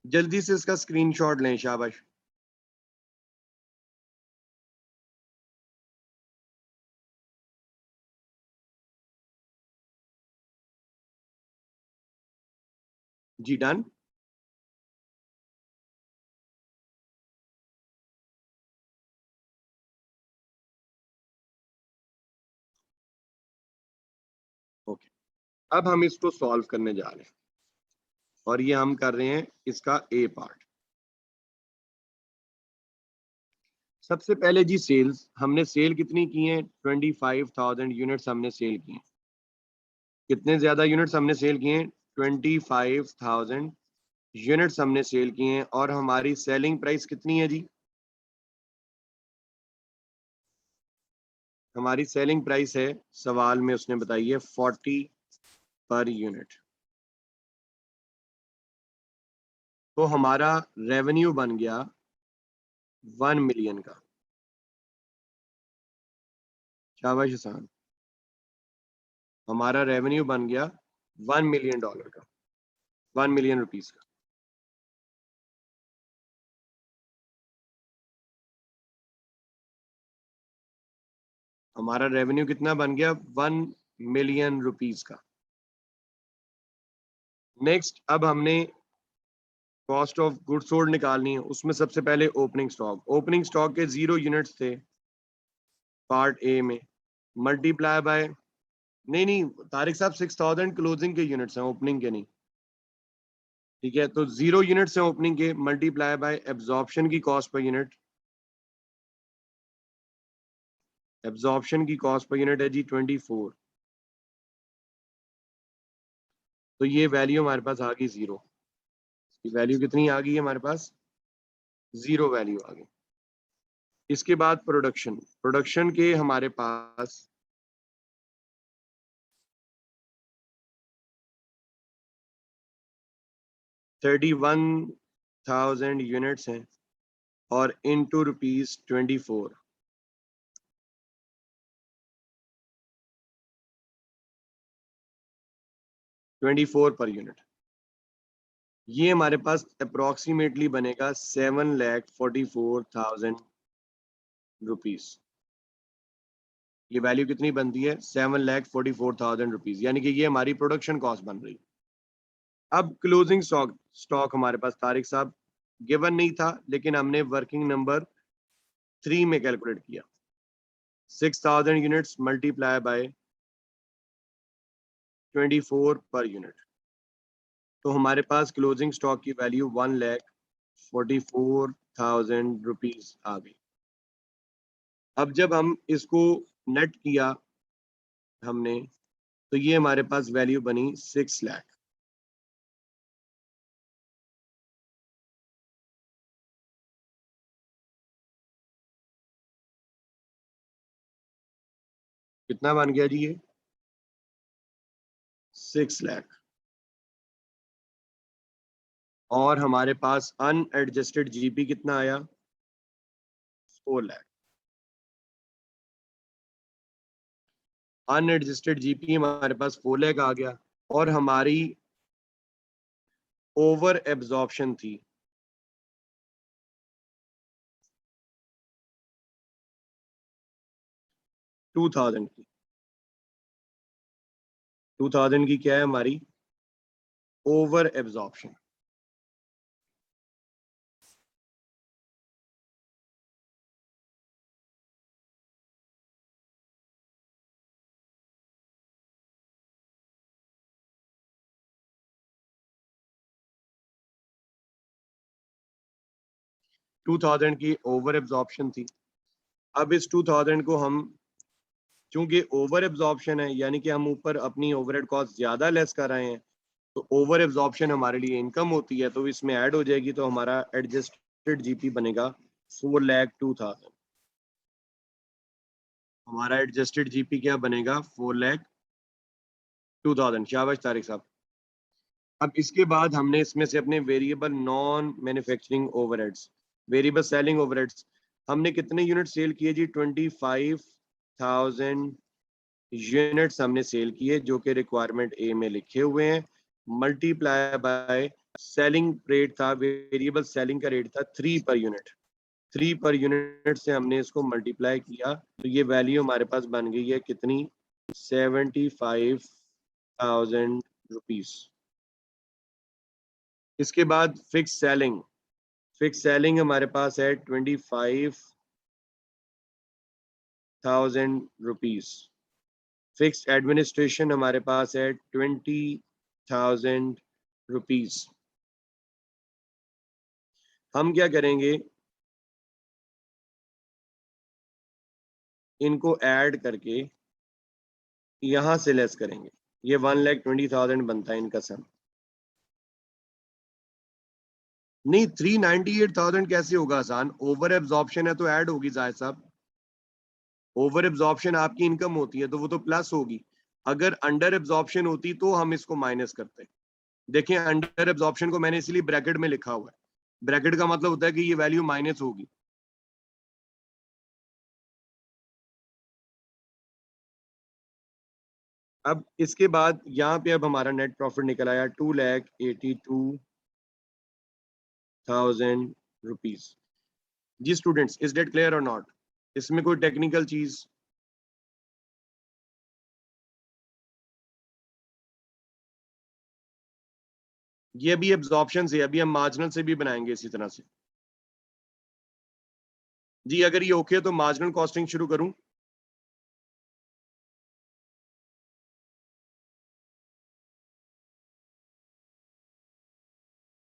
जल्दी से इसका स्क्रीनशॉट लें, शाबाश। जी डन। ओके, अब हम इसको सॉल्व करने जा रहे हैं और ये हम कर रहे हैं इसका ए पार्ट। सबसे पहले जी सेल्स, हमने सेल कितनी की है, 25,000 यूनिट्स हमने सेल की हैं। कितने ज्यादा यूनिट्स हमने सेल किए हैं, 25,000 यूनिट्स हमने सेल किए हैं। और हमारी सेलिंग प्राइस कितनी है जी, हमारी सेलिंग प्राइस है, सवाल में उसने बताई है 40 पर यूनिट। तो हमारा रेवेन्यू बन गया 1 मिलियन का। शाबाश हसन, हमारा रेवेन्यू बन गया $1 मिलियन का, 1 मिलियन रुपीस का। हमारा रेवेन्यू कितना बन गया, 1 मिलियन रुपीस का। नेक्स्ट, अब हमने कॉस्ट ऑफ गुड सोल्ड निकालनी है। उसमें सबसे पहले ओपनिंग स्टॉक, ओपनिंग स्टॉक के 0 यूनिट्स थे पार्ट ए में, मल्टीप्लाई बाय, नहीं नहीं तारिक साहब 6,000 क्लोजिंग के यूनिट्स हैं, ओपनिंग के नहीं। ठीक है, तो 0 यूनिट्स हैं ओपनिंग के, मल्टीप्लाई बाय एब्जॉर्प्शन की कॉस्ट पर यूनिट। एब्जॉर्प्शन की कॉस्ट पर यूनिट है जी 24। तो ये वैल्यू हमारे पास आ गई 0। वैल्यू कितनी आ गई है हमारे पास, 0 वैल्यू आ गई। इसके बाद प्रोडक्शन, प्रोडक्शन के हमारे पास 31,000 यूनिट्स हैं और इनटू ₹24, 24 पर यूनिट। ये हमारे पास अप्रोक्सीमेटली बनेगा 7,44,000 रुपीज। ये वैल्यू कितनी बनती है, 7,44,000 रुपीज, यानी कि ये हमारी प्रोडक्शन कॉस्ट बन रही है। अब क्लोजिंग स्टॉक, स्टॉक हमारे पास तारिक साहब गिवन नहीं था, लेकिन हमने वर्किंग नंबर 3 में कैलकुलेट किया। 6,000 units multiply by 24 per unit, तो हमारे पास क्लोजिंग स्टॉक की वैल्यू 1,44,000 रुपीज आ गई। अब जब हम इसको नेट किया हमने, तो ये हमारे पास वैल्यू बनी 6 लाख। कितना बन गया जी, ये 6 लाख। और हमारे पास अनएडजस्टेड जीपी कितना आया, 4 लाख। अनएडजस्टेड जीपी हमारे पास 4 लाख आ गया। और हमारी ओवर एब्जॉर्प्शन थी 2,000 की। 2,000 की क्या है हमारी ओवर एब्जॉर्प्शन। टू 2,000 की ओवर एब्जॉर्प्शन थी। अब इस 2,000 को हम, चूंकि ओवर एब्जॉर्प्शन है यानी कि हम ऊपर अपनी ओवरहेड कॉस्ट ज्यादा लेस कर रहे हैं, तो ओवर एब्जॉर्प्शन हमारे लिए इनकम होती है, तो इसमें ऐड हो जाएगी, तो हमारा एडजस्टेड जीपी बनेगा 4,02,000। हमारा एडजस्टेड जीपी क्या बनेगा? 4,02,000। शाबाश तारिक साहब। अब इसके बाद हमने इसमें से अपने variable non manufacturing overheads, variable selling overheads, हमने कितने यूनिट सेल किए जी? 25,000 यूनिट्स हमने सेल किए, जो कि रिक्वायरमेंट ए में लिखे हुए हैं, मल्टीप्लाई बाय सेलिंग रेट था, वेरिएबल सेलिंग का रेट था 3 पर यूनिट। 3 पर यूनिट से हमने इसको मल्टीप्लाई किया, तो ये वैल्यू हमारे पास बन गई है कितनी? 75,000 रुपीज। इसके बाद फिक्स सेलिंग, फिक्स सेलिंग हमारे पास है 25,000 रुपीज। फिक्स एडमिनिस्ट्रेशन हमारे पास है 20,000 रुपीज। हम क्या करेंगे? इनको ऐड करके यहां से लेस करेंगे, ये 1,20,000 बनता है इनका सम। नहीं, 398,000 कैसे होगा आसान? ओवर एब्जॉर्प्शन है तो ऐड होगी जाहिर साहब। ओवर एब्जॉर्प्शन आपकी इनकम होती है तो वो तो प्लस होगी। अगर अंडर एब्जॉर्प्शन होती तो हम इसको माइनस करते। देखें, अंडर एब्जॉर्प्शन को मैंने इसलिए ब्रैकेट में लिखा हुआ है। ब्रैकेट का मतलब होता है कि ये वैल्यू माइनस होगी। अब इसके बाद यहाँ पे अब हमारा नेट प्रॉफिट निकल आया 2,82,000 रुपीज। जी स्टूडेंट्स, इज डेट क्लियर और नॉट? इसमें कोई टेक्निकल चीज? ये भी एब्जॉर्प्शन से, अभी हम मार्जिनल से भी बनाएंगे इसी तरह से। जी अगर ये ओके है तो मार्जिनल कॉस्टिंग शुरू करूं?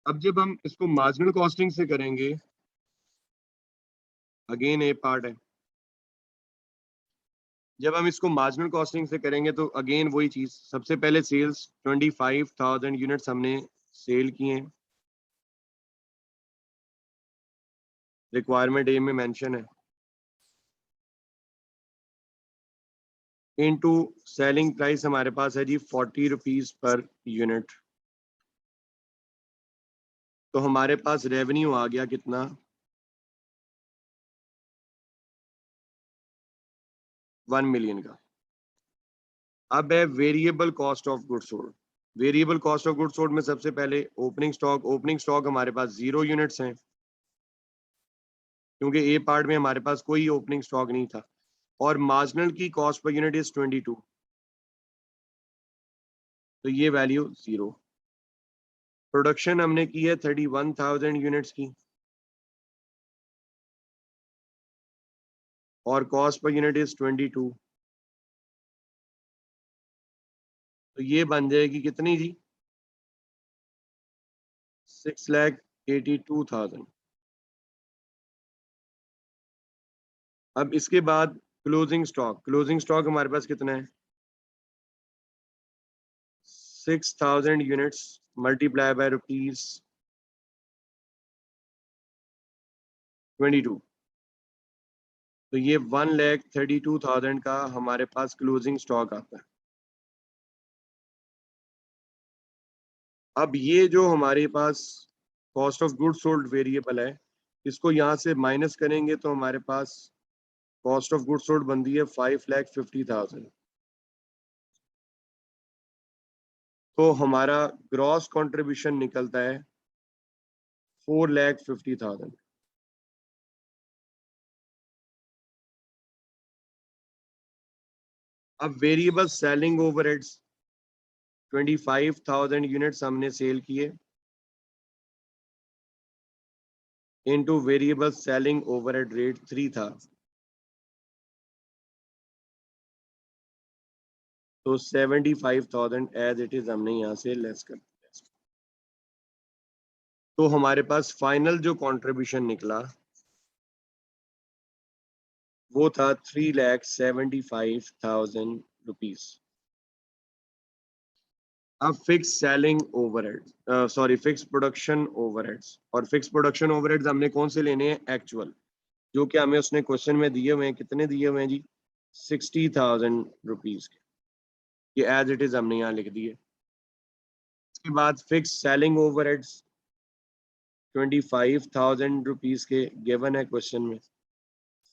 अब जब हम इसको मार्जिनल कॉस्टिंग से करेंगे, अगेन ए पार्ट है, जब हम इसको मार्जिनल कॉस्टिंग से करेंगे तो अगेन वही चीज, सबसे पहले सेल्स 25,000 यूनिट्स हमने सेल किए, रिक्वायरमेंट ए में मेंशन है, इनटू सेलिंग प्राइस हमारे पास है जी 40 रुपीज पर यूनिट। तो हमारे पास रेवेन्यू आ गया कितना? 1 मिलियन का। अब है variable cost of goods sold. Variable cost of goods sold में सबसे पहले ओपनिंग स्टॉक, ओपनिंग स्टॉक हमारे पास 0 यूनिट्स हैं, क्योंकि ए पार्ट में हमारे पास कोई ओपनिंग स्टॉक नहीं था, और मार्जिनल की कॉस्ट पर यूनिट इज 22, तो ये वैल्यू 0। प्रोडक्शन हमने की है 31,000 यूनिट्स की, और कॉस्ट पर यूनिट इज 22, तो ये बन जाएगी कितनी जी? 6,82,000। अब इसके बाद क्लोजिंग स्टॉक, क्लोजिंग स्टॉक हमारे पास कितना है? 6,000 यूनिट्स मल्टीप्लाई बाय रुपीज 22, तो ये 1,32,000 का हमारे पास क्लोजिंग स्टॉक आता है। अब ये जो हमारे पास cost of goods sold variable है, इसको यहाँ से माइनस करेंगे तो हमारे पास कॉस्ट ऑफ गुड्स सोल्ड बनती है 5,50,000। तो हमारा ग्रॉस कंट्रीब्यूशन निकलता है 4,50,000। अब वेरिएबल सेलिंग ओवरहेड्स 25,000 यूनिट्स हमने सेल किए, into variable selling overhead rate 3 था, तो 75,000 एज इट इज हमने यहाँ से लेस कर दिया। तो हमारे पास फाइनल जो कंट्रीब्यूशन निकला वो था 3,75,000 रुपीज। अब fix selling overheads, sorry fix production overheads, और फिक्स प्रोडक्शन ओवरहेड्स हमने कौन से लेने हैं? एक्चुअल, जो कि हमें उसने क्वेश्चन में दिए हुए हैं। कितने दिए हुए हैं जी? 60,000 रुपीज के, ये एज इट इज हमने यहाँ लिख दिए। इसके बाद फिक्स सेलिंग ओवरहेड्स 25,000 रुपीज के गिवन है क्वेश्चन में।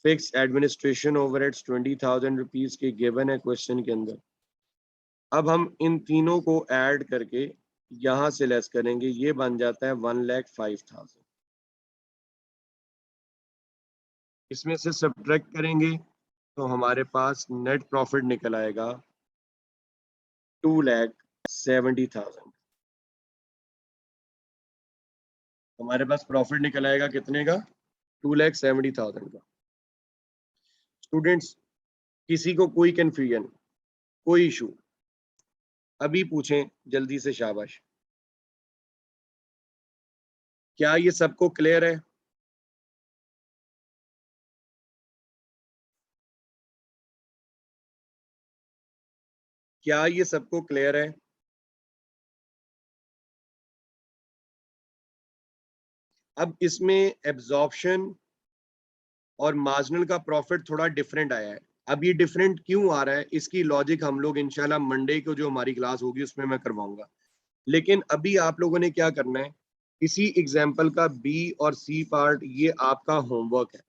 फिक्स एडमिनिस्ट्रेशन ओवरहेड्स 20,000 रुपीज के गिवन है क्वेश्चन के अंदर। अब हम इन तीनों को ऐड करके यहां से लेस करेंगे, ये बन जाता है 1,05,000। इसमें से सब्ट्रैक्ट करेंगे तो हमारे पास नेट प्रॉफिट निकल आएगा 2,70,000। हमारे पास प्रॉफिट निकल आएगा कितने का? 2,70,000 का। स्टूडेंट्स, किसी को कोई कंफ्यूजन, कोई इशू अभी पूछें जल्दी से, शाबाश। क्या ये सबको क्लियर है? क्या ये सबको क्लियर है? अब इसमें एब्जॉर्प्शन और मार्जिनल का प्रॉफिट थोड़ा डिफरेंट आया है। अब ये डिफरेंट क्यों आ रहा है, इसकी लॉजिक हम लोग इंशाल्लाह मंडे को जो हमारी क्लास होगी उसमें मैं करवाऊंगा। लेकिन अभी आप लोगों ने क्या करना है, इसी एग्जाम्पल का बी और सी पार्ट ये आपका होमवर्क है,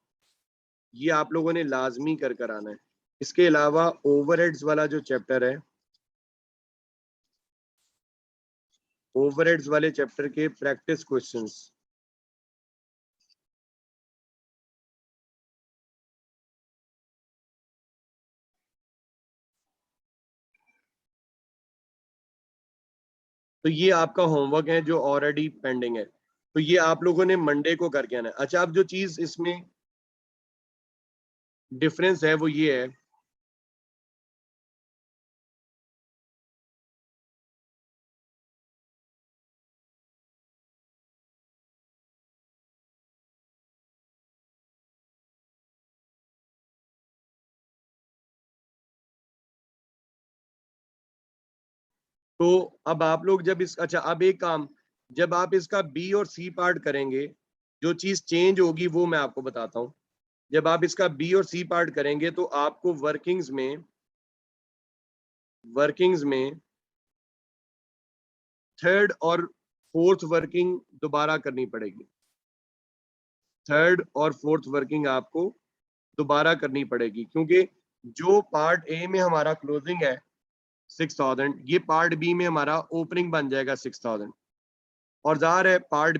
ये आप लोगों ने लाजमी कर आना है। इसके अलावा ओवरहेड्स वाला जो चैप्टर है, ओवरहेड्स वाले चैप्टर के प्रैक्टिस क्वेश्चंस, तो ये आपका होमवर्क है जो ऑलरेडी पेंडिंग है, तो ये आप लोगों ने मंडे को करके आना है। अच्छा, अब जो चीज इसमें डिफरेंस है वो ये है, तो अब आप लोग जब इस, अच्छा अब एक काम, जब आप इसका बी और सी पार्ट करेंगे, जो चीज चेंज होगी वो मैं आपको बताता हूं। जब आप इसका बी और सी पार्ट करेंगे तो आपको वर्किंग्स में थर्ड और फोर्थ वर्किंग दोबारा करनी पड़ेगी। थर्ड और फोर्थ वर्किंग आपको दोबारा करनी पड़ेगी, क्योंकि जो पार्ट ए में हमारा क्लोजिंग है 6,000, ये पार्ट बी में हमारा ओपनिंग बन जाएगा 6,000। और ज़ाहिर है पार्ट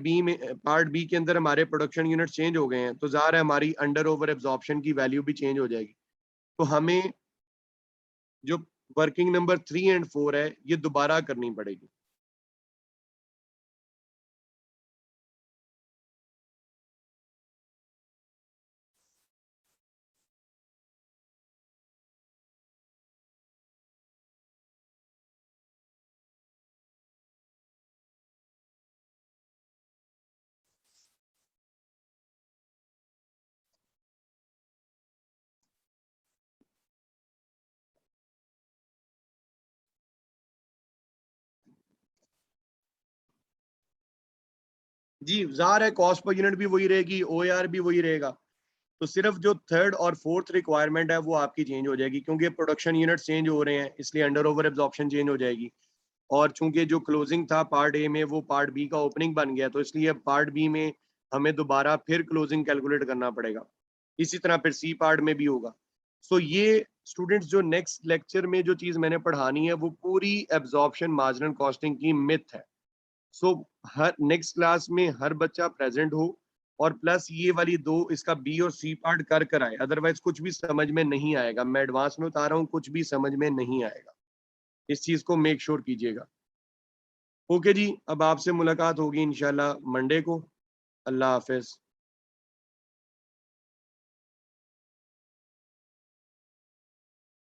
बी के अंदर हमारे प्रोडक्शन यूनिट चेंज हो गए हैं, तो ज़ाहिर है हमारी अंडर ओवर एब्जॉर्प्शन की वैल्यू भी चेंज हो जाएगी। तो हमें जो वर्किंग नंबर 3 एंड 4 है ये दोबारा करनी पड़ेगी। जी, ज़ाहिर है कॉस्ट पर यूनिट भी वही रहेगी, ओएआर भी वही रहेगा, तो सिर्फ जो थर्ड और फोर्थ रिक्वायरमेंट है वो आपकी चेंज हो जाएगी, क्योंकि प्रोडक्शन यूनिट चेंज हो रहे हैं इसलिए अंडर ओवर एब्जॉर्प्शन चेंज हो जाएगी। और चूंकि जो क्लोजिंग था पार्ट ए में वो पार्ट बी का ओपनिंग बन गया, तो इसलिए पार्ट बी में हमें दोबारा फिर क्लोजिंग कैलकुलेट करना पड़ेगा। इसी तरह फिर सी पार्ट में भी होगा। सो ये स्टूडेंट्स, जो नेक्स्ट लेक्चर में जो चीज़ मैंने पढ़ानी है वो पूरी एब्जॉर्प्शन मार्जिनल कॉस्टिंग की मिथ है। सो हर नेक्स्ट क्लास में हर बच्चा प्रेजेंट हो, और प्लस ये वाली दो इसका बी और सी पार्ट कर आए, अदरवाइज कुछ भी समझ में नहीं आएगा। मैं एडवांस में बता रहा हूँ, कुछ भी समझ में नहीं आएगा। इस चीज को मेक श्योर कीजिएगा। ओके जी, अब आपसे मुलाकात होगी इंशाल्लाह मंडे को। अल्लाह हाफिज।